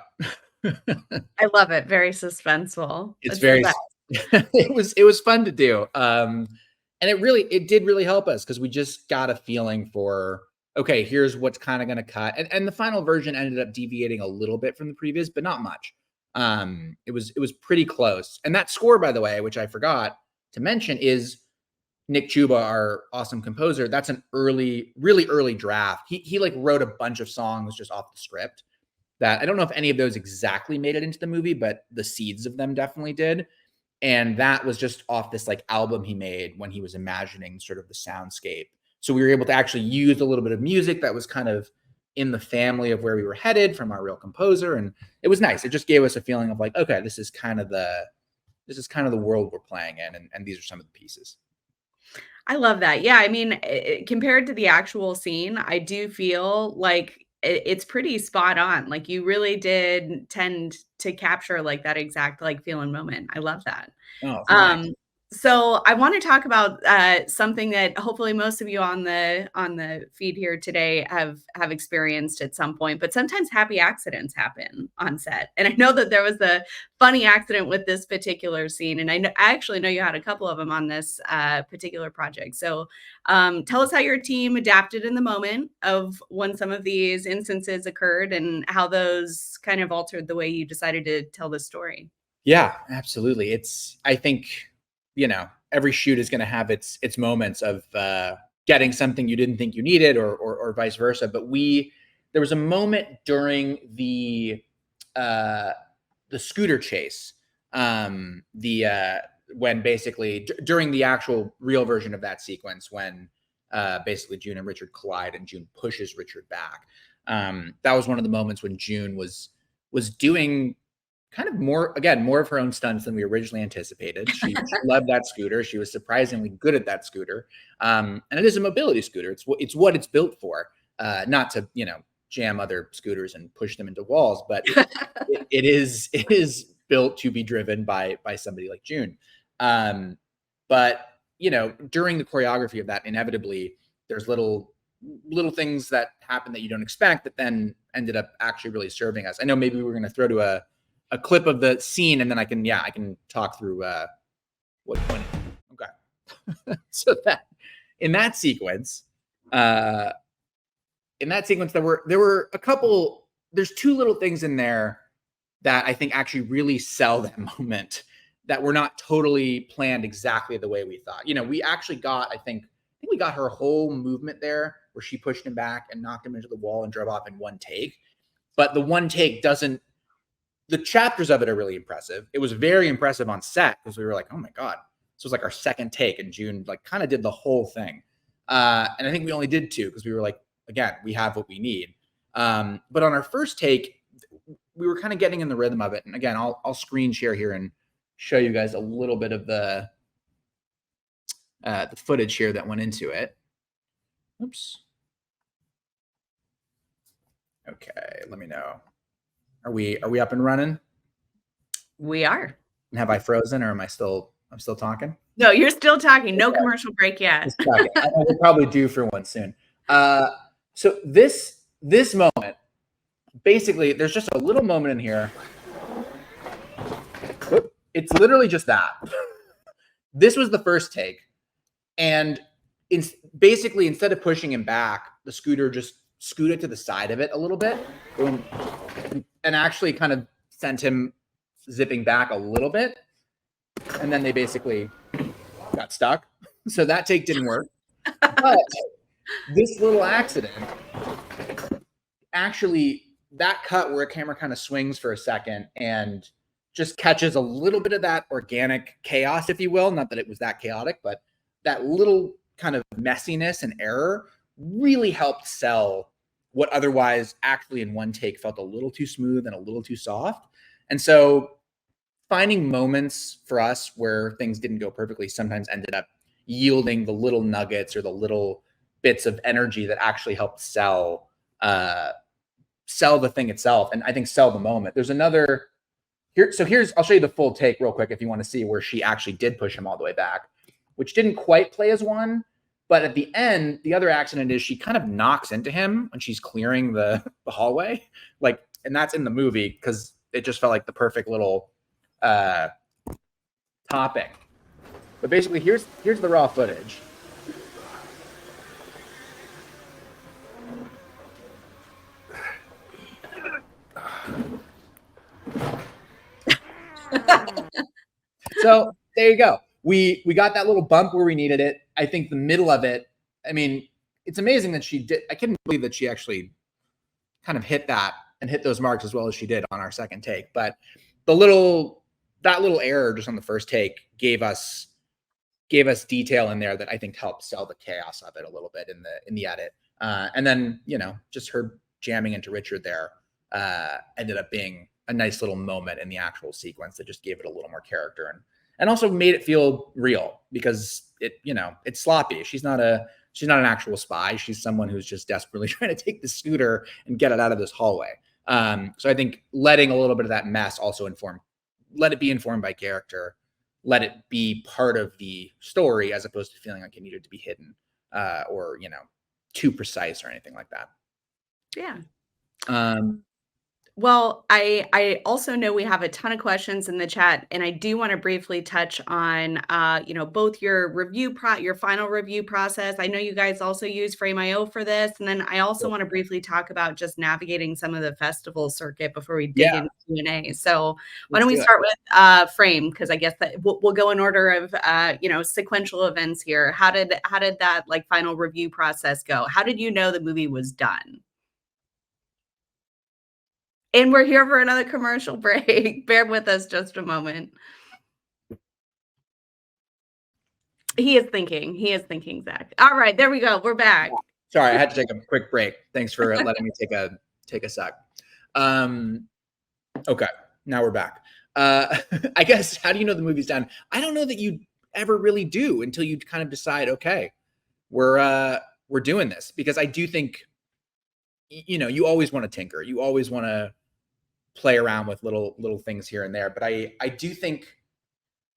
I love it. Very suspenseful. It's very, it was fun to do. And it did really help us, because we just got a feeling for, okay, here's what's kind of going to cut. And the final version ended up deviating a little bit from the previous, but not much. It was pretty close. And that score, by the way, which I forgot to mention, is Nick Chuba, our awesome composer. That's an really early draft. He like wrote a bunch of songs just off the script that I don't know if any of those exactly made it into the movie, but the seeds of them definitely did. And that was just off this like album he made when he was imagining sort of the soundscape. So we were able to actually use a little bit of music that was kind of in the family of where we were headed from our real composer. And it was nice. It just gave us a feeling of like, okay, this is kind of the world we're playing in. And these are some of the pieces. I love that. Yeah. I mean, compared to the actual scene, I do feel like it's pretty spot on. Like, you really did tend to capture like that exact like feeling moment. I love that. Oh, thanks. So I want to talk about something that hopefully most of you on the feed here today have experienced at some point, but sometimes happy accidents happen on set. And I know that there was a funny accident with this particular scene, and I actually know you had a couple of them on this particular project. So tell us how your team adapted in the moment of when some of these instances occurred, and how those kind of altered the way you decided to tell the story. Yeah, absolutely. I think, every shoot is going to have its moments of getting something you didn't think you needed, or vice versa. But there was a moment during the scooter chase, when basically during the actual real version of that sequence, when basically June and Richard collide and June pushes Richard back. That was one of the moments when June was doing kind of more of her own stunts than we originally anticipated. She loved that scooter. She was surprisingly good at that scooter. And it is a mobility scooter. It's what it's built for, not to, jam other scooters and push them into walls, but it is built to be driven by somebody like June. But, during the choreography of that, inevitably there's little things that happen that you don't expect that then ended up actually really serving us. I know maybe we were going to throw to a clip of the scene, and then I can talk through what point. Okay. So that in that sequence, there were a couple, there's two little things in there that I think actually really sell that moment, that were not totally planned exactly the way we thought. We actually got, I think we got her whole movement there where she pushed him back and knocked him into the wall and drove off in one take. But the one take the chapters of it are really impressive. It was very impressive on set, because we were like, oh my God. This was like our second take, and June like kind of did the whole thing. And I think we only did two, because we were like, again, we have what we need. But on our first take, we were kind of getting in the rhythm of it. And again, I'll screen share here and show you guys a little bit of the footage here that went into it. Oops. Okay, let me know. Are we up and running? We are. Have I frozen, or am I still? I'm still talking. No, you're still talking. No commercial break yet. I know we're probably due for one soon. So this moment, basically, there's just a little moment in here. It's literally just that. This was the first take, and basically, instead of pushing him back, the scooter just scooted to the side of it a little bit, and actually kind of sent him zipping back a little bit, and then they basically got stuck. So that take didn't work. But this little accident, actually, that cut where a camera kind of swings for a second and just catches a little bit of that organic chaos, if you will. Not that it was that chaotic, but that little kind of messiness and error really helped sell what otherwise actually in one take felt a little too smooth and a little too soft. And so finding moments for us where things didn't go perfectly sometimes ended up yielding the little nuggets or the little bits of energy that actually helped sell the thing itself, and I think sell the moment. There's another here. So I'll show you the full take real quick if you want to see where she actually did push him all the way back, which didn't quite play as one. But at the end, the other accident is she kind of knocks into him when she's clearing the hallway, and that's in the movie because it just felt like the perfect little topping. But basically, here's the raw footage. So there you go. We got that little bump where we needed it. I think the middle of it, I mean, it's amazing that she did. I couldn't believe that she actually kind of hit that and hit those marks as well as she did on our second take. But that little error just on the first take gave us detail in there that I think helped sell the chaos of it a little bit in the edit. And then, just her jamming into Richard there ended up being a nice little moment in the actual sequence that just gave it a little more character and also made it feel real because it's sloppy. She's not an actual spy. She's someone who's just desperately trying to take the scooter and get it out of this hallway. So I think letting a little bit of that mess also let it be informed by character, let it be part of the story as opposed to feeling like it needed to be hidden or too precise or anything like that. Yeah. Well, I also know we have a ton of questions in the chat, and I do want to briefly touch on, both your final review process. I know you guys also use Frame.io for this, and then I also want to briefly talk about just navigating some of the festival circuit before we dig into Q&A. So why don't we start with Frame, because I guess that we'll go in order of sequential events here. How did that final review process go? How did you know the movie was done? And we're here for another commercial break. Bear with us just a moment. He is thinking, Zach. All right, there we go. We're back. Sorry, I had to take a quick break. Thanks for letting me take a sec. Okay, now we're back. I guess, how do you know the movie's done? I don't know that you ever really do until you kind of decide, okay, we're doing this. Because I do think, you always want to tinker. You always want to play around with little things here and there. But I do think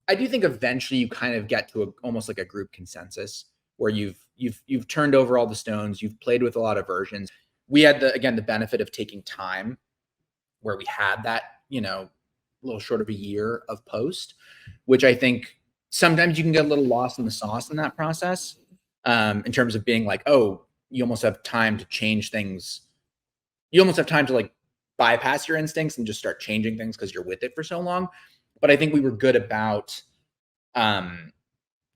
eventually you kind of get to almost like a group consensus where you've turned over all the stones, you've played with a lot of versions. We had the benefit of taking time where we had that, a little short of a year of post, which I think sometimes you can get a little lost in the sauce in that process, in terms of being like, oh, you almost have time to change things. You almost have time to bypass your instincts and just start changing things because you're with it for so long. But I think we were good about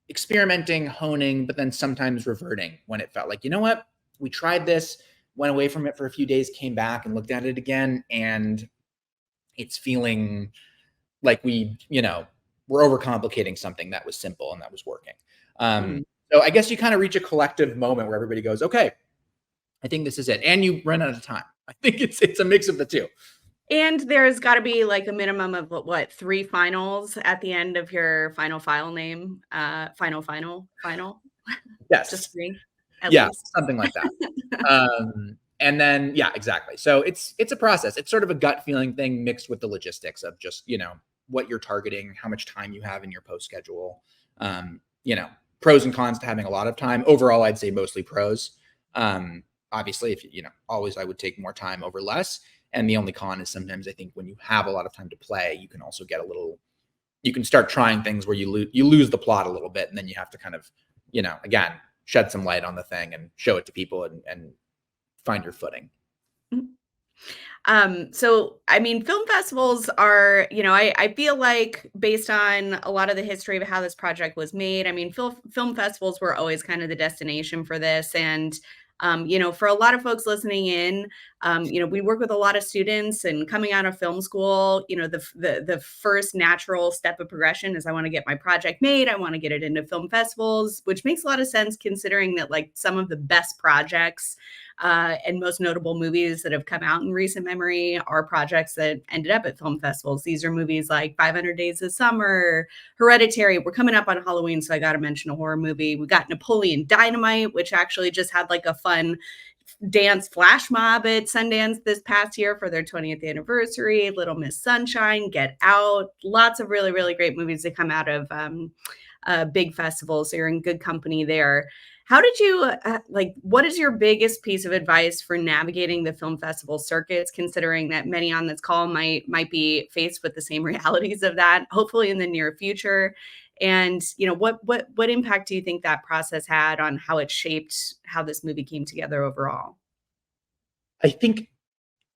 experimenting, honing, but then sometimes reverting when it felt like, you know what, we tried this, went away from it for a few days, came back and looked at it again, and it's feeling like we're overcomplicating something that was simple and that was working. So I guess you kind of reach a collective moment where everybody goes, okay, I think this is it. And you run out of time. I think it's a mix of the two. And there's got to be a minimum of 3 finals at the end of your final file name. Final. Yes. Just 3. At least. Something like that. And then, exactly. So it's a process. It's sort of a gut feeling thing mixed with the logistics of just, what you're targeting, how much time you have in your post schedule. You know, pros and cons to having a lot of time. Overall, I'd say mostly pros. Obviously, if you know, always I would take more time over less. And the only con is sometimes I think when you have a lot of time to play, you can also get a little, you can start trying things where you lose the plot a little bit, and then you have to kind of, you know, again, shed some light on the thing and show it to people and find your footing. So, I mean, film festivals are, you know, I feel like based on a lot of the history of how this project was made, I mean, film festivals were always kind of the destination for this. And, you know, for a lot of folks listening in, you know, we work with a lot of students, and coming out of film school, you know, the first natural step of progression is I want to get my project made. I want to get it into film festivals, which makes a lot of sense considering that like some of the best projects and most notable movies that have come out in recent memory are projects that ended up at film festivals. These are movies like 500 Days of Summer, Hereditary. We're coming up on Halloween, so I got to mention a horror movie. We got Napoleon Dynamite, which actually just had like a fun dance flash mob at Sundance this past year for their 20th anniversary. Little Miss Sunshine, Get Out. Lots of really, really great movies that come out of big festivals. So you're in good company there. How did you like, what is your biggest piece of advice for navigating the film festival circuits, considering that many on this call might be faced with the same realities of that, hopefully in the near future? And, you know, what impact do you think that process had on how it shaped how this movie came together overall? I think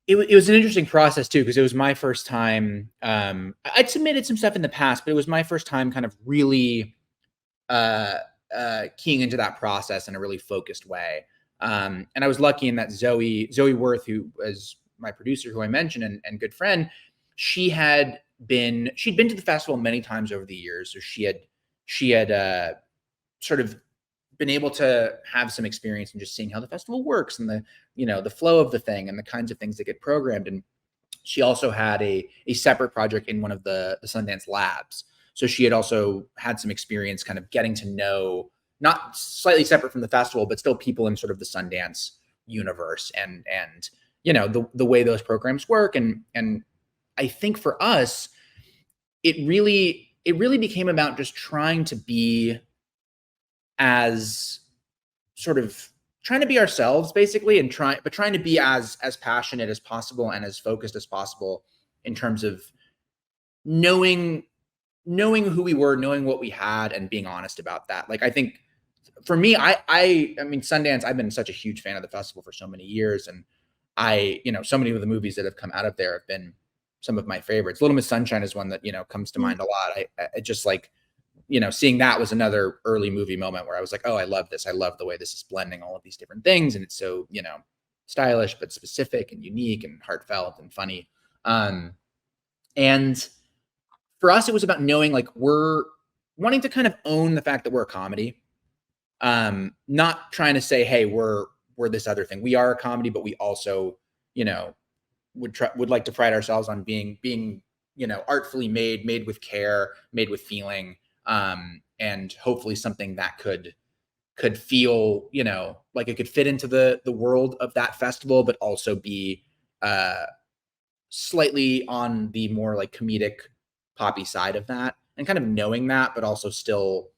it was an interesting process too, because it was my first time. I'd submitted some stuff in the past, but it was my first time kind of really keying into that process in a really focused way. And I was lucky in that Zoe Worth, who was my producer, who I mentioned, and good friend, she'd been to the festival many times over the years. So she had sort of been able to have some experience in just seeing how the festival works and the, you know, the flow of the thing and the kinds of things that get programmed. And she also had a separate project in one of the Sundance labs. So she had also had some experience kind of getting to know, not slightly separate from the festival, but still people in sort of the Sundance universe and you know, the way those programs work. And I think for us, it really became about just trying to be as sort of trying to be ourselves basically, and trying to be as passionate as possible and as focused as possible in terms of knowing who we were, knowing what we had, and being honest about that. Like, I think for me, I mean, Sundance, I've been such a huge fan of the festival for so many years. And you know, so many of the movies that have come out of there have been some of my favorites. Little Miss Sunshine is one that, you know, comes to mind a lot. I just like, you know, seeing that was another early movie moment where I was like, oh, I love this. I love the way this is blending all of these different things. And it's so, you know, stylish, but specific and unique and heartfelt and funny. And for us, it was about knowing, like, we're wanting to kind of own the fact that we're a comedy. Not trying to say, hey, we're this other thing. We are a comedy, but we also, you know, would like to pride ourselves on being, you know, artfully made with care, made with feeling, and hopefully something that could feel, you know, like it could fit into the world of that festival, but also be slightly on the more like comedic poppy side of that, and kind of knowing that, but also still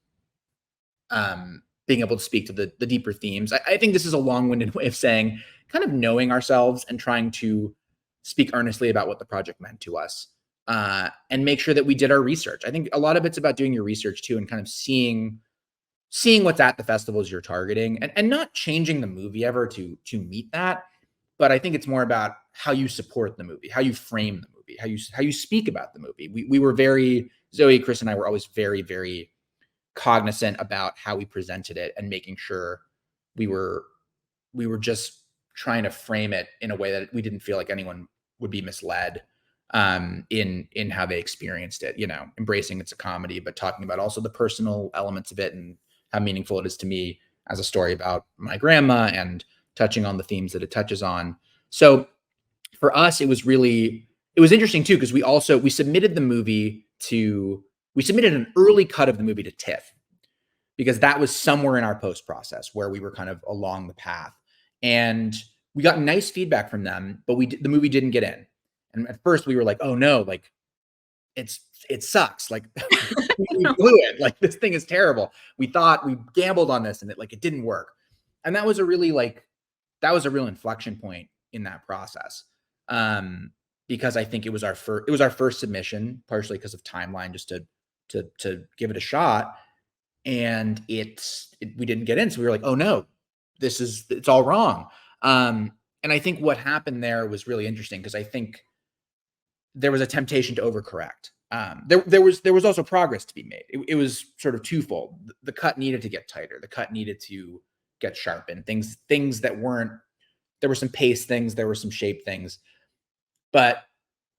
being able to speak to the deeper themes. I think this is a long-winded way of saying kind of knowing ourselves and trying to speak earnestly about what the project meant to us, and make sure that we did our research. I think a lot of it's about doing your research too, and kind of seeing what's at the festivals you're targeting, and not changing the movie ever to meet that. But I think it's more about how you support the movie, how you frame the movie, how you speak about the movie. We were very, Zoe, Chris, and I were always very, very cognizant about how we presented it, and making sure we were just trying to frame it in a way that we didn't feel like anyone would be misled in how they experienced it, you know, embracing it's a comedy, but talking about also the personal elements of it and how meaningful it is to me as a story about my grandma, and touching on the themes that it touches on. So for us, it was interesting too, because we submitted an early cut of the movie to TIFF, because that was somewhere in our post process where we were kind of along the path, and we got nice feedback from them, but the movie didn't get in. And at first we were like, oh no, like it sucks. Like we blew it. Like this thing is terrible. We thought we gambled on this and it didn't work. And that was a real inflection point in that process. Because I think it was our first submission, partially because of timeline, just to give it a shot. And we didn't get in. So we were like, oh no, it's all wrong. And I think what happened there was really interesting because I think there was a temptation to overcorrect. There was also progress to be made. It was sort of twofold. The cut needed to get tighter. The cut needed to get sharpened. Things that weren't, there were some pace things, there were some shape things, but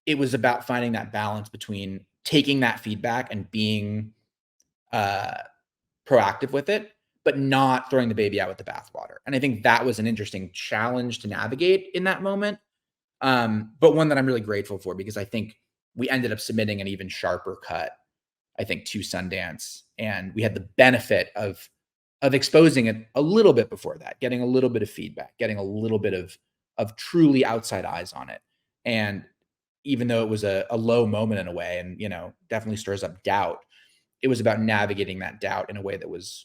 it was about finding that balance between taking that feedback and being proactive with it, but not throwing the baby out with the bathwater. And I think that was an interesting challenge to navigate in that moment. But one that I'm really grateful for because I think we ended up submitting an even sharper cut, I think, to Sundance. And we had the benefit of exposing it a little bit before that, getting a little bit of feedback, getting a little bit of truly outside eyes on it. And even though it was a low moment in a way, and, definitely stirs up doubt, it was about navigating that doubt in a way that was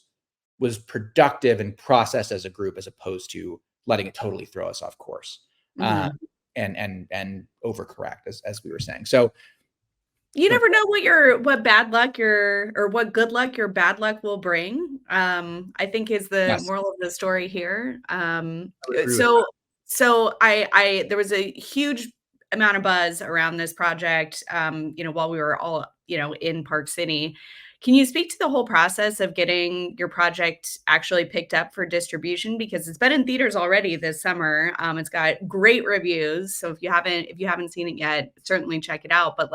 productive and processed as a group, as opposed to letting it totally throw us off course. And overcorrect, as we were saying. So you never know what bad luck or what good luck your bad luck will bring. I think is the moral of the story here. So there was a huge amount of buzz around this project, while we were all, in Park City. Can you speak to the whole process of getting your project actually picked up for distribution? Because it's been in theaters already this summer. It's got great reviews. So if you haven't seen it yet, certainly check it out. But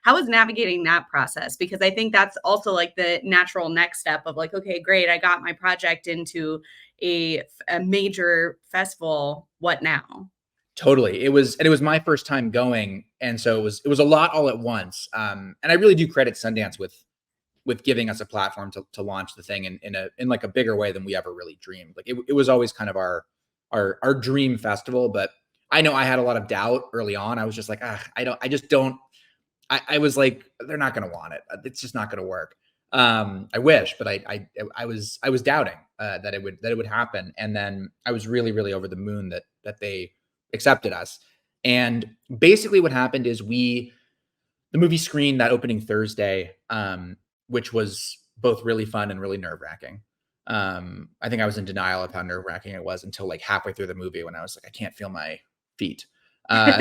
how is navigating that process? Because I think that's also the natural next step of okay, great, I got my project into a major festival. What now? Totally. It was my first time going. And so it was a lot all at once. And I really do credit Sundance with giving us a platform to launch the thing in a bigger way than we ever really dreamed. It was always kind of our dream festival, but I know I had a lot of doubt early on. I was just like, I was like, they're not going to want it. It's just not going to work. I wish, but I was doubting that it would happen. And then I was really, really over the moon that they accepted us. And basically what happened is the movie screened that opening Thursday, which was both really fun and really nerve-wracking. I think I was in denial of how nerve-wracking it was until halfway through the movie when I was like, I can't feel my feet. Now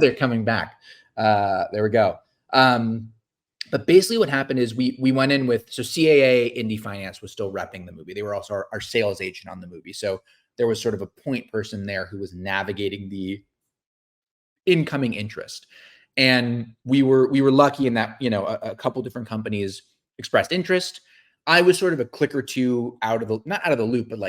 they're coming back. There we go. But basically what happened is we went in with, so CAA Indie Finance was still repping the movie. They were also our sales agent on the movie. So there was sort of a point person there who was navigating the incoming interest. And we were lucky in that, a couple different companies expressed interest. I was sort of a click or two not out of the loop, but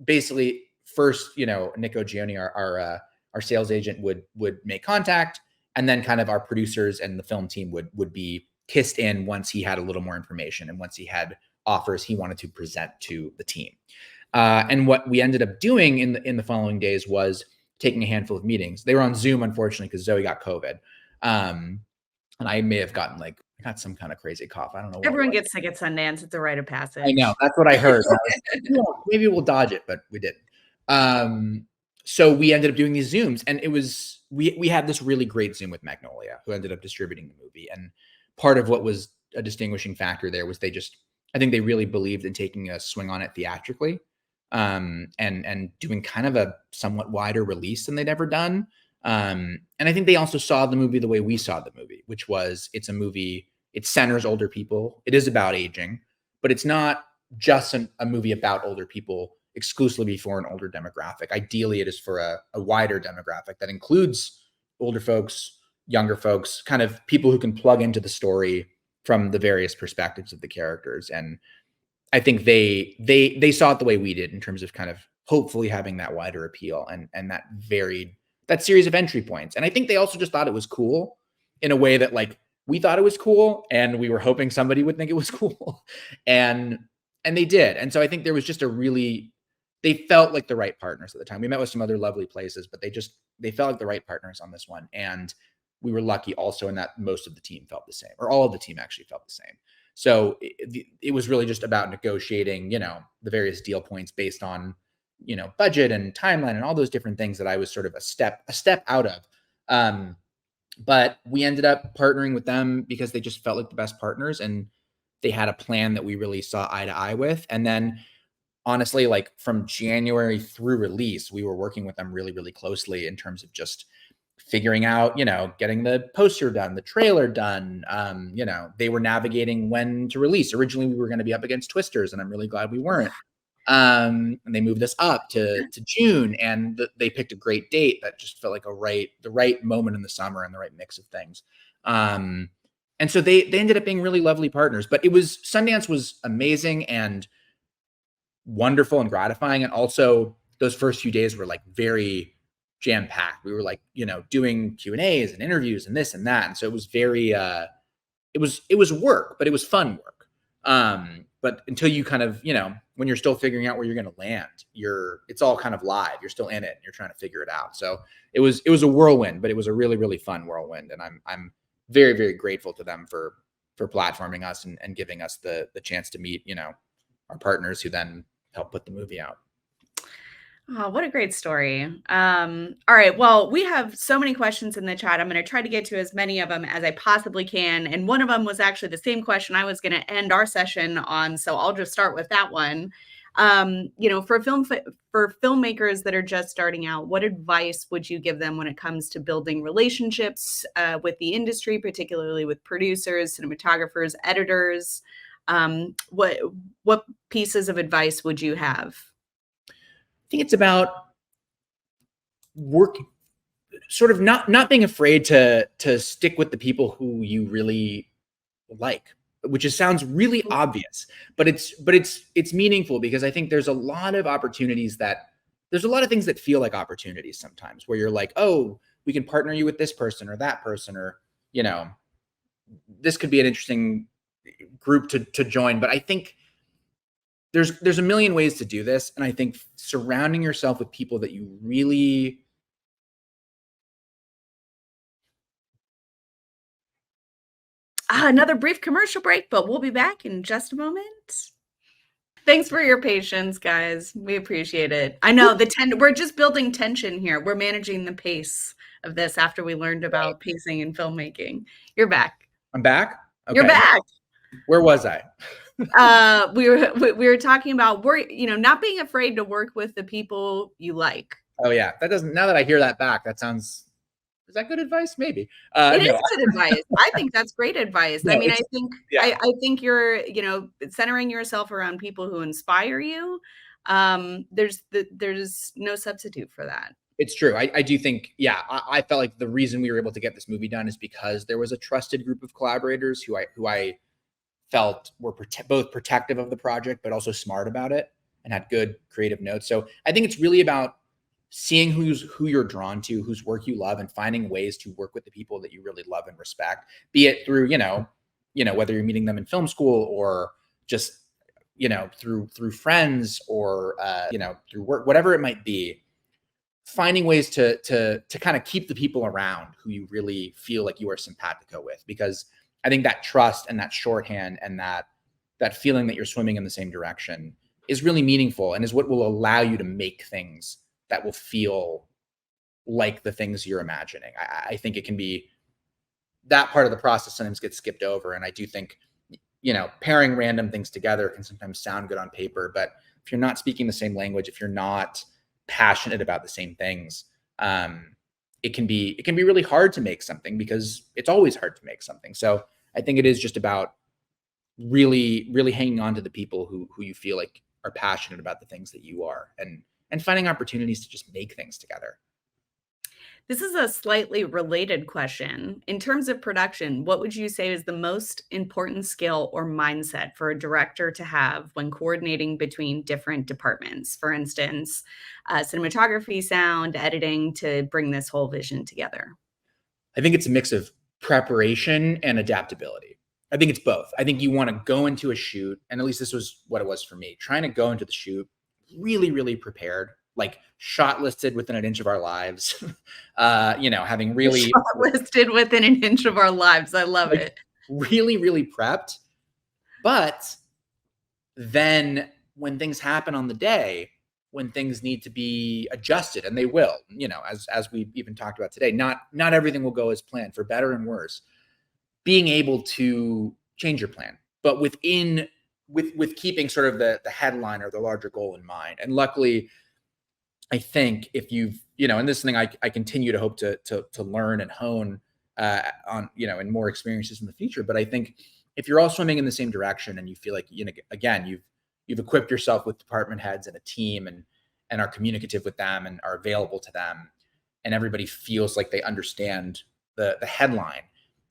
basically first, Nico Gioni, our sales agent would make contact, and then kind of our producers and the film team would be kissed in once he had a little more information and once he had offers he wanted to present to the team. And what we ended up doing in the following days was taking a handful of meetings. They were on Zoom, unfortunately, because Zoe got COVID. And I may have gotten I got some kind of crazy cough. I don't know. Everyone gets sick at Sundance. It's a rite of passage. I know. That's what I heard. Maybe we'll dodge it, but we didn't. So we ended up doing these Zooms, and it was, we had this really great Zoom with Magnolia, who ended up distributing the movie. And part of what was a distinguishing factor there was I think they really believed in taking a swing on it theatrically, and doing kind of a somewhat wider release than they'd ever done. And I think they also saw the movie the way we saw the movie, which was it's a movie, it centers older people. It is about aging, but it's not just a movie about older people exclusively for an older demographic. Ideally, it is for a wider demographic that includes older folks, younger folks, kind of people who can plug into the story from the various perspectives of the characters. And I think they saw it the way we did in terms of kind of hopefully having that wider appeal and that series of entry points. And I think they also just thought it was cool in a way that we thought it was cool and we were hoping somebody would think it was cool. And they did. And so I think there was just they felt like the right partners at the time. We met with some other lovely places, but they felt like the right partners on this one. And we were lucky also in that most of the team felt the same, or all of the team actually felt the same. So it was really just about negotiating, the various deal points based on, budget and timeline and all those different things that I was sort of a step out of. But we ended up partnering with them because they just felt like the best partners, and they had a plan that we really saw eye to eye with. And then honestly, like from January through release, we were working with them really, really closely in terms of just figuring out, getting the poster done, the trailer done. They were navigating when to release. Originally, we were going to be up against Twisters, and I'm really glad we weren't. And they moved us up to June, and they picked a great date that just felt like the right moment in the summer and the right mix of things. And so they ended up being really lovely partners. But Sundance was amazing and wonderful and gratifying. And also those first few days were like very jam-packed. We were like, doing Q&As and interviews and this and that. And so it was very, it was work, but it was fun work. But until you kind of, when you're still figuring out where you're going to land, it's all kind of live. You're still in it and you're trying to figure it out. So it was a whirlwind, but it was a really, really fun whirlwind. And I'm very, very grateful to them for platforming us and giving us the chance to meet, our partners who then help put the movie out. Oh, what a great story. All right. Well, we have so many questions in the chat. I'm going to try to get to as many of them as I possibly can. And one of them was actually the same question I was going to end our session on. So I'll just start with that one. For filmmakers that are just starting out, what advice would you give them when it comes to building relationships with the industry, particularly with producers, cinematographers, editors? What pieces of advice would you have? I think it's about working, sort of not being afraid to stick with the people who you really like, which sounds really obvious, but it's meaningful, because I think there's a lot of opportunities there's a lot of things that feel like opportunities sometimes, where you're like, oh, we can partner you with this person or that person, or, this could be an interesting group to join. But I think there's a million ways to do this. And I think surrounding yourself with people that you really another brief commercial break, but we'll be back in just a moment. Thanks for your patience, guys. We appreciate it. I know we're just building tension here. We're managing the pace of this after we learned about pacing and filmmaking. You're back. I'm back. Okay. You're back. Where was I? We were talking about not being afraid to work with the people you like. Oh yeah, now that I hear that back, is that good advice? Maybe it is good advice. I think that's great advice. No, I think I think you're centering yourself around people who inspire you. There's no substitute for that. It's true. I do think, I felt like the reason we were able to get this movie done is because there was a trusted group of collaborators who I felt were both protective of the project, but also smart about it and had good creative notes. So I think it's really about seeing who you're drawn to, whose work you love, and finding ways to work with the people that you really love and respect, be it through, whether you're meeting them in film school or just, through friends or, through work, whatever it might be. Finding ways to kind of keep the people around who you really feel like you are simpatico with, because I think that trust and that shorthand and that feeling that you're swimming in the same direction is really meaningful, and is what will allow you to make things that will feel like the things you're imagining. I think it can be that part of the process sometimes gets skipped over. And I do think, pairing random things together can sometimes sound good on paper, but if you're not speaking the same language, if you're not passionate about the same things, it can be really hard to make something, because it's always hard to make something. So I think it is just about really, really hanging on to the people who you feel like are passionate about the things that you are, and finding opportunities to just make things together. This is a slightly related question. In terms of production, what would you say is the most important skill or mindset for a director to have when coordinating between different departments? For instance, cinematography, sound, editing, to bring this whole vision together. I think it's a mix of preparation and adaptability. I think it's both. I think you want to go into a shoot, and at least this was what it was for me, trying to go into the shoot really, really prepared, like shot listed within an inch of our lives, having really listed within an inch of our lives. I love it. Really, really prepped. But then when things happen on the day, when things need to be adjusted, and they will, as we even talked about today, not everything will go as planned, for better and worse. Being able to change your plan, but with keeping sort of the headline or the larger goal in mind. And luckily, I think if you've, and this is something I continue to hope to learn and hone on, in more experiences in the future. But I think if you're all swimming in the same direction and you feel like, again, you've equipped yourself with department heads and a team and are communicative with them and are available to them, and everybody feels like they understand the headline,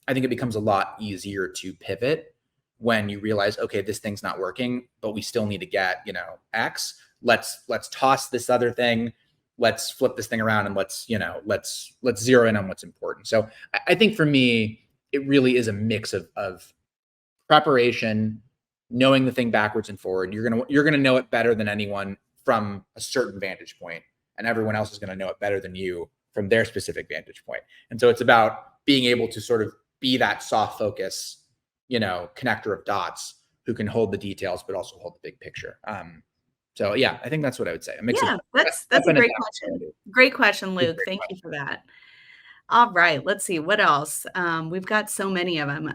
I think it becomes a lot easier to pivot when you realize, okay, this thing's not working, but we still need to get, X. Let's toss this other thing. Let's flip this thing around and let's zero in on what's important. So I think for me, it really is a mix of preparation, knowing the thing backwards and forward. You're gonna know it better than anyone from a certain vantage point, and everyone else is gonna know it better than you from their specific vantage point. And so it's about being able to sort of be that soft focus, connector of dots who can hold the details, but also hold the big picture. So yeah, I think that's what I would say. That's a great question. Great question, Luke. Thank you for that. All right, let's see what else. We've got so many of them.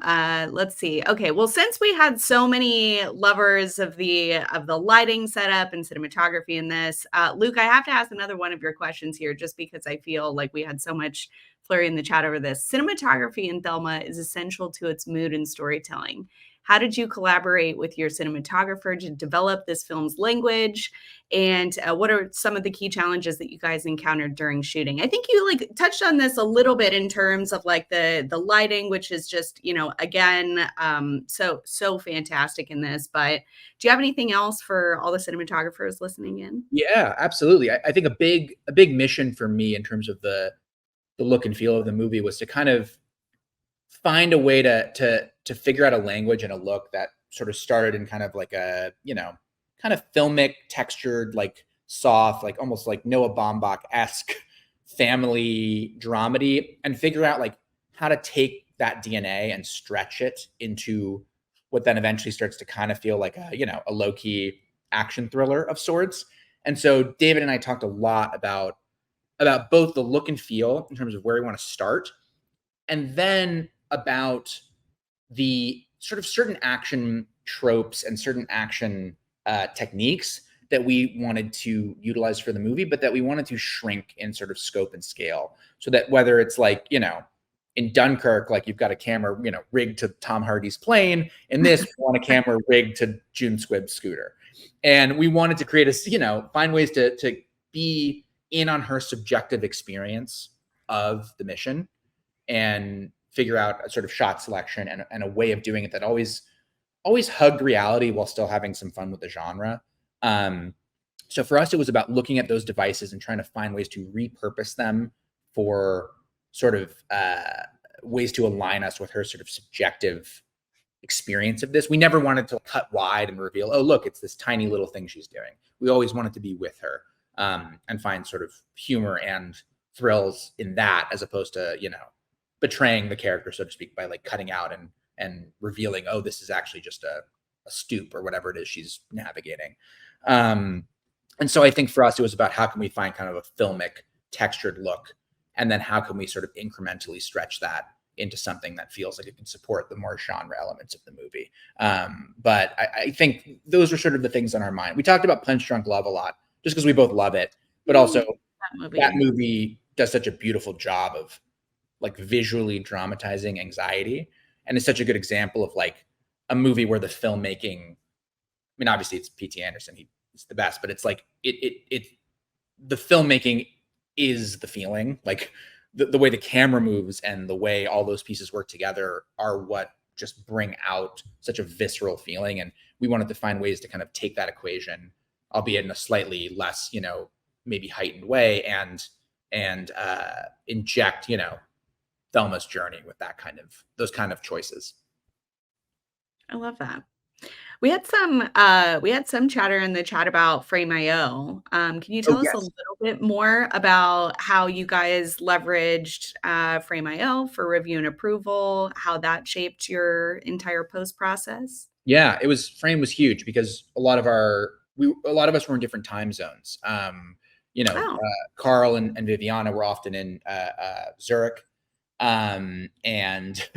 Let's see. Okay, well, since we had so many lovers of the lighting setup and cinematography in this, Luke, I have to ask another one of your questions here, just because I feel like we had so much flurry in the chat over this. Cinematography in Thelma is essential to its mood and storytelling. How did you collaborate with your cinematographer to develop this film's language? And what are some of the key challenges that you guys encountered during shooting? I think you touched on this a little bit in terms of the lighting, which is just, again, so fantastic in this. But do you have anything else for all the cinematographers listening in? Yeah, absolutely. I think a big mission for me in terms of the look and feel of the movie was to kind of find a way to figure out a language and a look that sort of started in kind of like a, kind of filmic, textured, like soft, like almost like Noah Baumbach-esque family dramedy, and figure out like how to take that DNA and stretch it into what then eventually starts to kind of feel like a low-key action thriller of sorts. And so David and I talked a lot about both the look and feel in terms of where we want to start, and then about the sort of certain action tropes and certain action techniques that we wanted to utilize for the movie, but that we wanted to shrink in sort of scope and scale, so that whether it's like, in Dunkirk, like you've got a camera, rigged to Tom Hardy's plane. In this, we want a camera rigged to June Squibb's scooter. And we wanted to create find ways to be in on her subjective experience of the mission, and figure out a sort of shot selection and a way of doing it that always hugged reality while still having some fun with the genre. So for us, it was about looking at those devices and trying to find ways to repurpose them for sort of ways to align us with her sort of subjective experience of this. We never wanted to cut wide and reveal, oh, look, it's this tiny little thing she's doing. We always wanted to be with her and find sort of humor and thrills in that, as opposed to, betraying the character, so to speak, by like cutting out and revealing, oh, this is actually just a stoop or whatever it is she's navigating. And so I think for us, it was about how can we find kind of a filmic textured look, and then how can we sort of incrementally stretch that into something that feels like it can support the more genre elements of the movie. But I think those were sort of the things on our mind. We talked about Punch Drunk Love a lot, just because we both love it, but also that movie does such a beautiful job of like visually dramatizing anxiety. And it's such a good example of like a movie where the filmmaking, I mean, obviously it's P.T. Anderson, he's the best, but it's like, the filmmaking is the feeling, like the way the camera moves and the way all those pieces work together are what just bring out such a visceral feeling. And we wanted to find ways to kind of take that equation, albeit in a slightly less, maybe heightened way, and inject, Thelma's journey with those kind of choices. I love that. We had some chatter in the chat about Frame.io. Can you tell Oh, us a yes. little bit more about how you guys leveraged Frame.io for review and approval, how that shaped your entire post process? Yeah, Frame was huge because a lot of us were in different time zones. Oh, Carl and Viviana were often in Zurich, and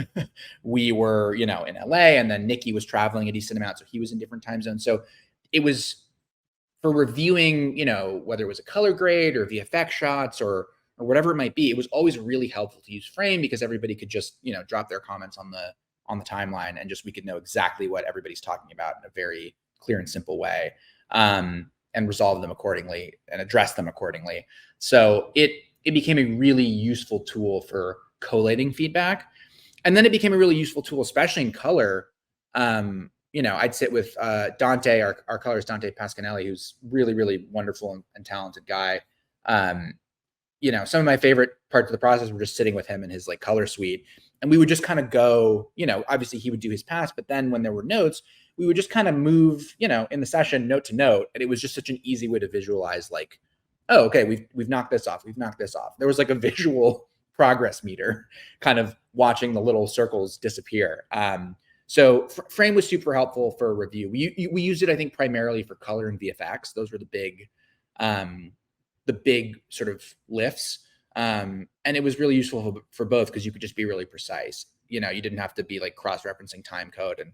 we were, in LA, and then Nikki was traveling a decent amount, so he was in different time zones. So it was for reviewing, whether it was a color grade or VFX shots or whatever it might be. It was always really helpful to use Frame because everybody could just, drop their comments on the timeline, and just we could know exactly what everybody's talking about in a very clear and simple way, and resolve them accordingly and address them accordingly. So it became a really useful tool for collating feedback. And then it became a really useful tool, especially in color. I'd sit with Dante, our colorist, Dante Pasquinelli, who's really, really wonderful and talented guy. Some of my favorite parts of the process were just sitting with him in his like color suite. And we would just kind of go, obviously he would do his pass, but then when there were notes, we would just kind of move, in the session note to note. And it was just such an easy way to visualize like, oh, okay, we've knocked this off. We've knocked this off. There was like a visual progress meter kind of watching the little circles disappear. So Frame was super helpful for a review. We used it, I think, primarily for color and VFX. Those were the big sort of lifts. And it was really useful for both because you could just be really precise. You didn't have to be like cross-referencing time code and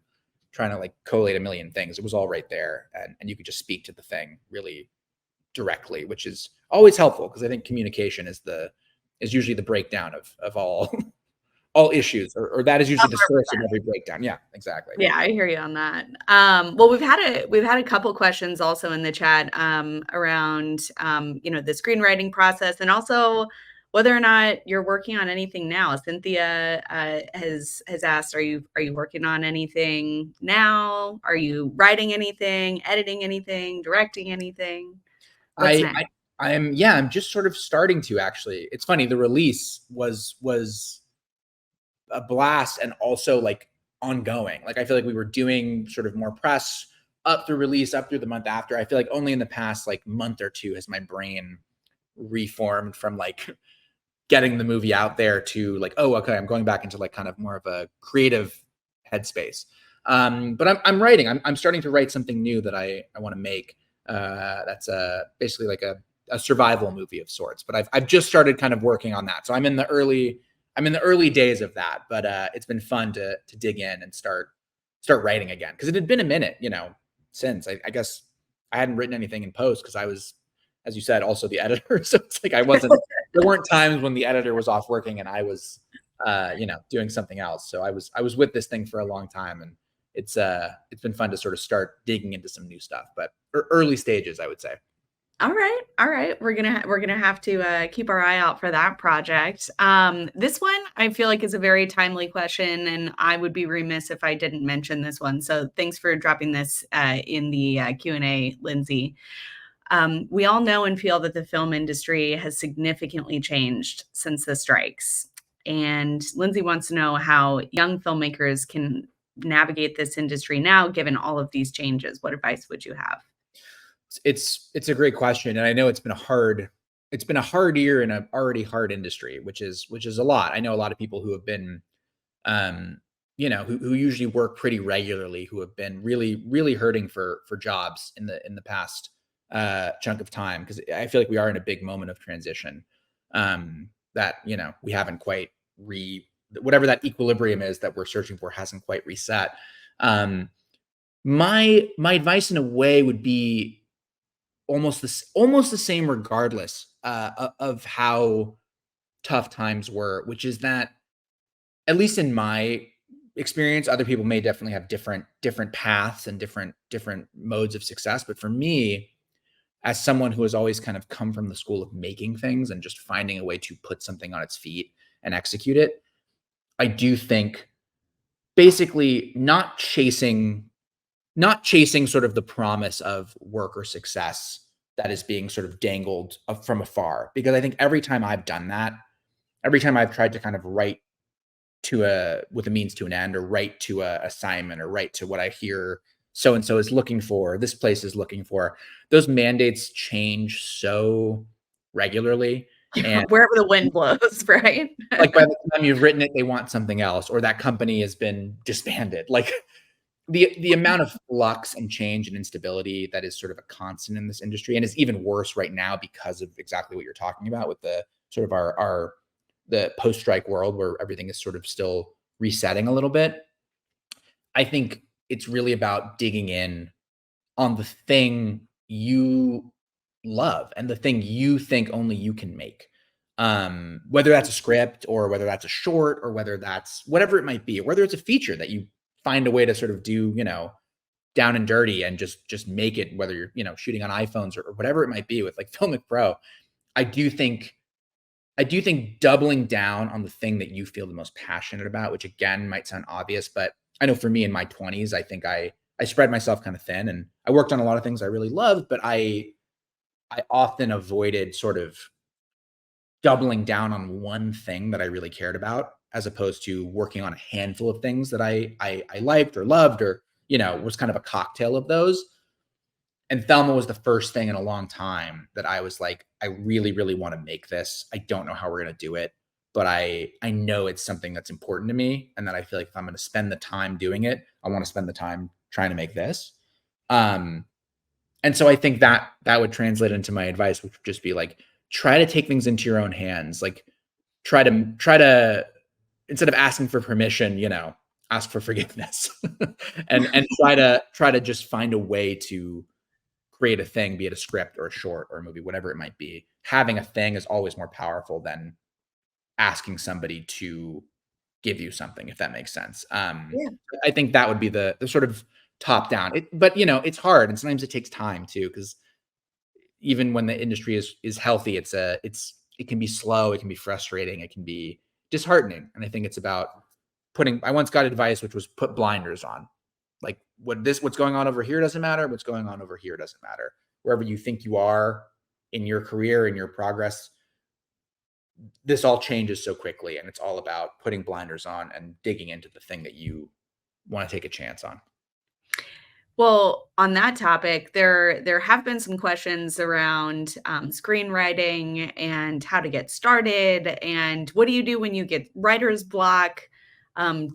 trying to like collate a million things. It was all right there. And you could just speak to the thing really directly, which is always helpful because I think communication is usually the breakdown of all all issues, or that is usually the source of every breakdown. Yeah, exactly. yeah, I hear you on that. Well, we've had a couple questions also in the chat around the screenwriting process, and also whether or not you're working on anything now. Cynthia has asked, are you working on anything now? Are you writing anything, editing anything, directing anything? What's next? I'm just sort of starting to, actually. It's funny, the release was a blast and also like ongoing. Like I feel like we were doing sort of more press up through release, up through the month after. I feel like only in the past like month or two has my brain reformed from like getting the movie out there to like, oh, okay, I'm going back into like kind of more of a creative headspace. But I'm writing. I'm starting to write something new that I want to make. That's basically like a survival movie of sorts. But I've just started kind of working on that. So I'm in the early days of that, but it's been fun to dig in and start writing again, because it had been a minute, since I guess I hadn't written anything in post because I was, as you said, also the editor. So it's like there weren't times when the editor was off working and I was, doing something else. So I was with this thing for a long time, and it's been fun to sort of start digging into some new stuff, but early stages, I would say. All right. We're gonna have to keep our eye out for that project. This one I feel like is a very timely question, and I would be remiss if I didn't mention this one. So thanks for dropping this in the Q&A, Lindsay. We all know and feel that the film industry has significantly changed since the strikes, and Lindsay wants to know how young filmmakers can navigate this industry now, given all of these changes. What advice would you have? It's a great question, and I know it's been a hard year in an already hard industry, which is a lot. I know a lot of people who have been, who usually work pretty regularly, who have been really, really hurting for jobs in the past chunk of time, because I feel like we are in a big moment of transition, that we haven't quite whatever that equilibrium is that we're searching for hasn't quite reset. My advice in a way would be almost the same regardless of how tough times were, which is that, at least in my experience, other people may definitely have different paths and different modes of success. But for me, as someone who has always kind of come from the school of making things and just finding a way to put something on its feet and execute it, I do think basically not chasing sort of the promise of work or success that is being sort of dangled from afar. Because I think every time I've done that, every time I've tried to kind of write with a means to an end, or write to a assignment, or write to what I hear so and so is looking for, this place is looking for. Those mandates change so regularly. And Wherever the wind blows, right? like by the time you've written it, they want something else, or that company has been disbanded. Like the amount of flux and change and instability that is sort of a constant in this industry, and is even worse right now because of exactly what you're talking about with the sort of the post-strike world where everything is sort of still resetting a little bit. I think it's really about digging in on the thing you love and the thing you think only you can make. Whether that's a script or whether that's a short or whether that's whatever it might be, or whether it's a feature that you find a way to sort of do, down and dirty and just make it, whether you're, shooting on iPhones or whatever it might be with like Filmic Pro. I do think doubling down on the thing that you feel the most passionate about, which again might sound obvious, but I know for me in my 20s, I think I spread myself kind of thin, and I worked on a lot of things I really loved, but I often avoided sort of doubling down on one thing that I really cared about, as opposed to working on a handful of things that I liked or loved, or, was kind of a cocktail of those. And Thelma was the first thing in a long time that I was like, I really, really want to make this. I don't know how we're going to do it, but I know it's something that's important to me. And that I feel like if I'm going to spend the time doing it, I want to spend the time trying to make this. And so I think that would translate into my advice, which would just be like, try to take things into your own hands. Like try to, instead of asking for permission, ask for forgiveness and try to just find a way to create a thing, be it a script or a short or a movie, whatever it might be. Having a thing is always more powerful than asking somebody to give you something, if that makes sense. Yeah. I think that would be the sort of top down. But it's hard, and sometimes it takes time too, because even when the industry is healthy, it can be slow, it can be frustrating, it can be disheartening. And I think it's about I once got advice, which was put blinders on. Like what's going on over here doesn't matter. What's going on over here doesn't matter. Wherever you think you are in your career, in your progress, this all changes so quickly. And it's all about putting blinders on and digging into the thing that you want to take a chance on. Well, on that topic, there have been some questions around screenwriting and how to get started, and what do you do when you get writer's block? Do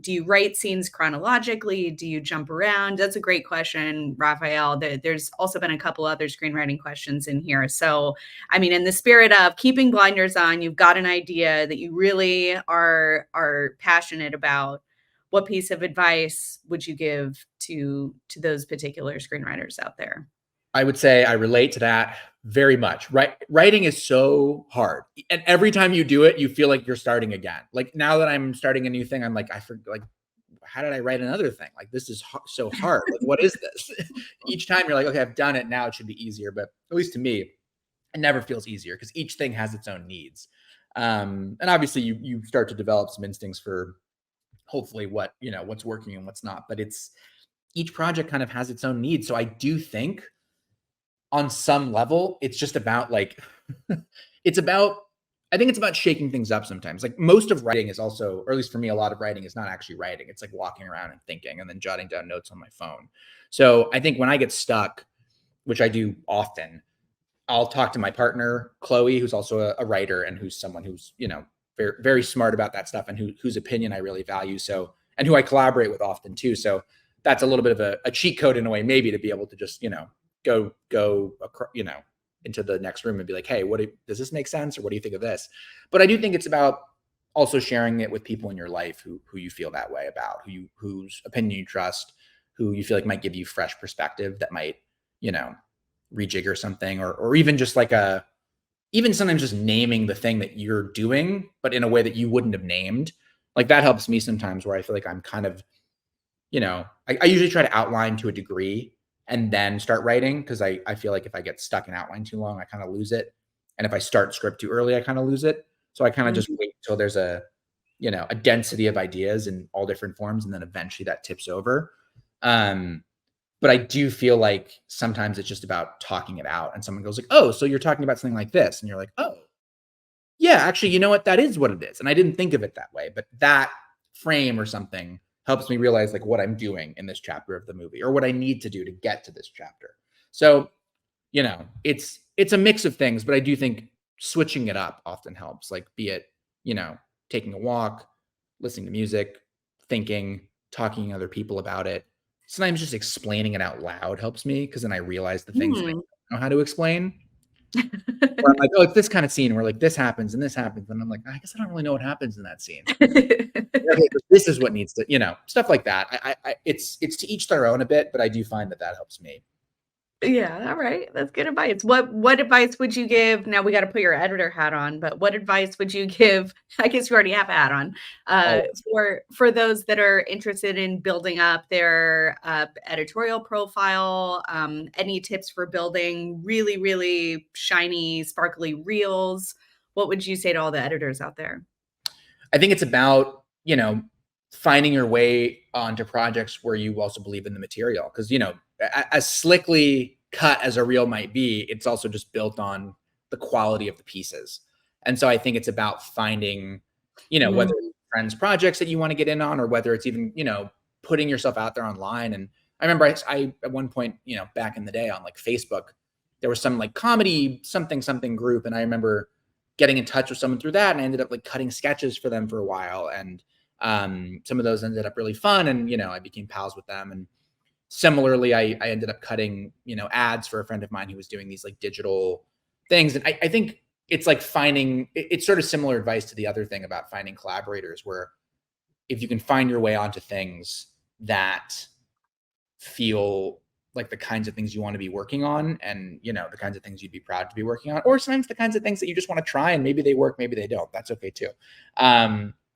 you write scenes chronologically? Do you jump around? That's a great question, Raphael. There's also been a couple other screenwriting questions in here. So, I mean, in the spirit of keeping blinders on, you've got an idea that you really are passionate about. What piece of advice would you give to those particular screenwriters out there? I would say I relate to that very much. Writing is so hard, and every time you do it, you feel like you're starting again. Like now that I'm starting a new thing, I'm like, how did I write another thing? Like this is so hard. Like what is this? Each time you're like, okay, I've done it. Now it should be easier. But at least to me, it never feels easier because each thing has its own needs. And obviously, you start to develop some instincts for hopefully what's working and what's not. But each project kind of has its own needs. So I do think, on some level, it's just about like, I think it's about shaking things up sometimes. Like most of writing is also, or at least for me, a lot of writing is not actually writing. It's like walking around and thinking and then jotting down notes on my phone. So I think when I get stuck, which I do often, I'll talk to my partner, Chloe, who's also a writer and who's someone who's, very, very smart about that stuff and whose opinion I really value. So, and who I collaborate with often too. So that's a little bit of a cheat code in a way, maybe, to be able to just, go into the next room and be like, hey, does this make sense? Or what do you think of this? But I do think it's about also sharing it with people in your life who you feel that way about, whose opinion you trust, who you feel like might give you fresh perspective that might, rejigger something, or even just like even sometimes just naming the thing that you're doing, but in a way that you wouldn't have named. Like that helps me sometimes, where I feel like I'm kind of, I usually try to outline to a degree and then start writing, because I feel like if I get stuck in outline too long, I kind of lose it. And if I start script too early, I kind of lose it. So I kind of just wait until there's a density of ideas in all different forms, and then eventually that tips over. But I do feel like sometimes it's just about talking it out, and someone goes like, oh, so you're talking about something like this. And you're like, oh, yeah, actually, you know what? That is what it is. And I didn't think of it that way, but that frame or something helps me realize like what I'm doing in this chapter of the movie or what I need to do to get to this chapter. So, you know, it's a mix of things, but I do think switching it up often helps. Like, be it, you know, taking a walk, listening to music, thinking, talking to other people about it. Sometimes just explaining it out loud helps me, because then I realize the things that I don't know how to explain. Where I'm like, oh, it's this kind of scene where like this happens and this happens, and I'm like, I guess I don't really know what happens in that scene. Okay, but this is what needs to, you know, stuff like that. It's to each their own a bit, but I do find that helps me. Yeah, all right. That's good advice. What advice would you give? Now we got to put your editor hat on, but what advice would you give? I guess you already have a hat on. For those that are interested in building up their editorial profile, any tips for building really, really shiny, sparkly reels? What would you say to all the editors out there? I think it's about, you know, finding your way onto projects where you also believe in the material. Because, you know, as slickly cut as a reel might be, it's also just built on the quality of the pieces. And so I think it's about finding, you know, whether it's friends projects that you want to get in on, or whether it's even, you know, putting yourself out there online. And I remember I at one point, you know, back in the day on like Facebook, there was some like comedy something group. And I remember getting in touch with someone through that, and I ended up like cutting sketches for them for a while. And some of those ended up really fun. And, you know, I became pals with them. And similarly, I ended up cutting, you know, ads for a friend of mine who was doing these like digital things. And I think it's like finding, it's sort of similar advice to the other thing about finding collaborators, where if you can find your way onto things that feel like the kinds of things you want to be working on, and, you know, the kinds of things you'd be proud to be working on, or sometimes the kinds of things that you just want to try and maybe they work, maybe they don't. That's okay too.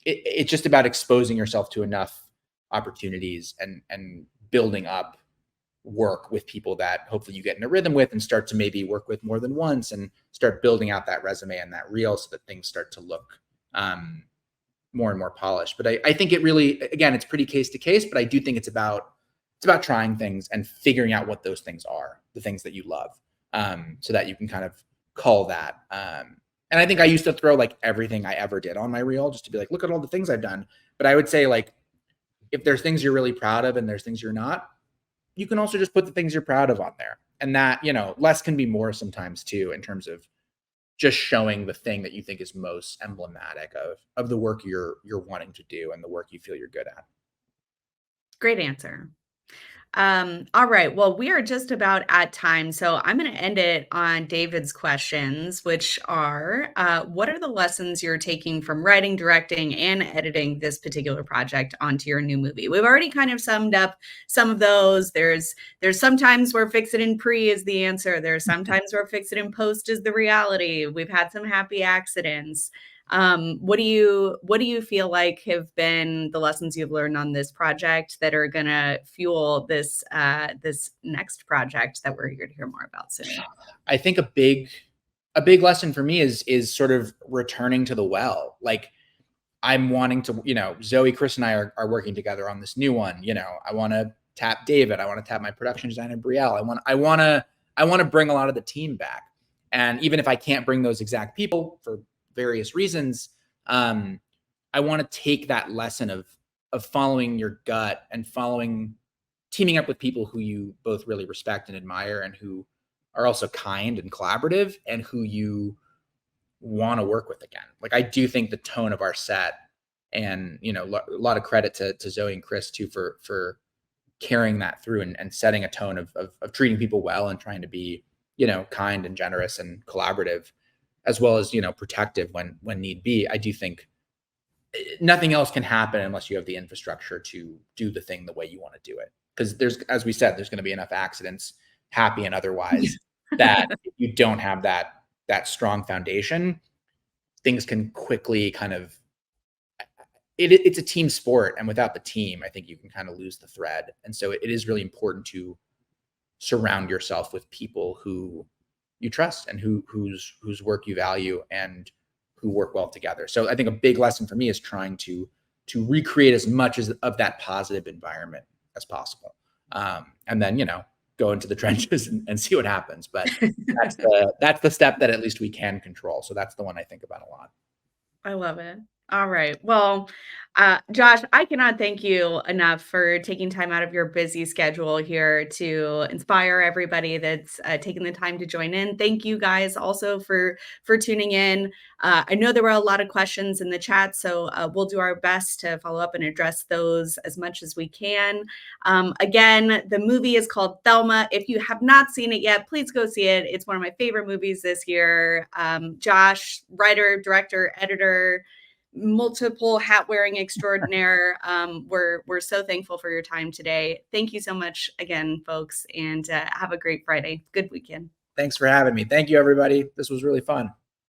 It's just about exposing yourself to enough opportunities and building up work with people that hopefully you get in a rhythm with, and start to maybe work with more than once, and start building out that resume and that reel so that things start to look more and more polished. But I think it really, again, it's pretty case to case, but I do think it's about trying things and figuring out what those things are, the things that you love, so that you can kind of call that. And I think I used to throw like everything I ever did on my reel just to be like, look at all the things I've done. But I would say, like, if there's things you're really proud of and there's things you're not, you can also just put the things you're proud of on there. And that, you know, less can be more sometimes too, in terms of just showing the thing that you think is most emblematic of the work you're wanting to do and the work you feel you're good at. Great answer. All right. Well, we are just about at time. So I'm going to end it on David's questions, which are, what are the lessons you're taking from writing, directing, and editing this particular project onto your new movie? We've already kind of summed up some of those. There's sometimes where fix it in pre is the answer. There's sometimes where fix it in post is the reality. We've had some happy accidents. What do you feel like have been the lessons you've learned on this project that are going to fuel this next project that we're here to hear more about soon? I think a big lesson for me is sort of returning to the well. Like, I'm wanting to, you know, Zoe, Chris, and I are working together on this new one. You know, I want to tap David. I want to tap my production designer, Brielle. I want to bring a lot of the team back. And even if I can't bring those exact people for various reasons, I want to take that lesson of following your gut and teaming up with people who you both really respect and admire, and who are also kind and collaborative, and who you want to work with again. Like, I do think the tone of our set, and, you know, a lot of credit to Zoe and Chris too for carrying that through and setting a tone of treating people well and trying to be, you know, kind and generous and collaborative, as well as, you know, protective when need be. I do think nothing else can happen unless you have the infrastructure to do the thing the way you want to do it. Because as we said, there's going to be enough accidents, happy and otherwise, that if you don't have that strong foundation, things can quickly kind of, it's a team sport. And without the team, I think you can kind of lose the thread. And so it is really important to surround yourself with people who you trust and whose work you value and who work well together. So I think a big lesson for me is trying to recreate as much of that positive environment as possible. And then, you know, go into the trenches and see what happens. But that's the step that at least we can control. So that's the one I think about a lot. I love it. All right. Well, Josh, I cannot thank you enough for taking time out of your busy schedule here to inspire everybody that's taking the time to join in. Thank you guys also for tuning in. I know there were a lot of questions in the chat, so we'll do our best to follow up and address those as much as we can. Again, the movie is called Thelma. If you have not seen it yet, please go see it. It's one of my favorite movies this year. Josh, writer, director, editor, multiple hat wearing extraordinaire. We're so thankful for your time today. Thank you so much again, folks, and have a great Friday. Good weekend. Thanks for having me. Thank you, everybody. This was really fun.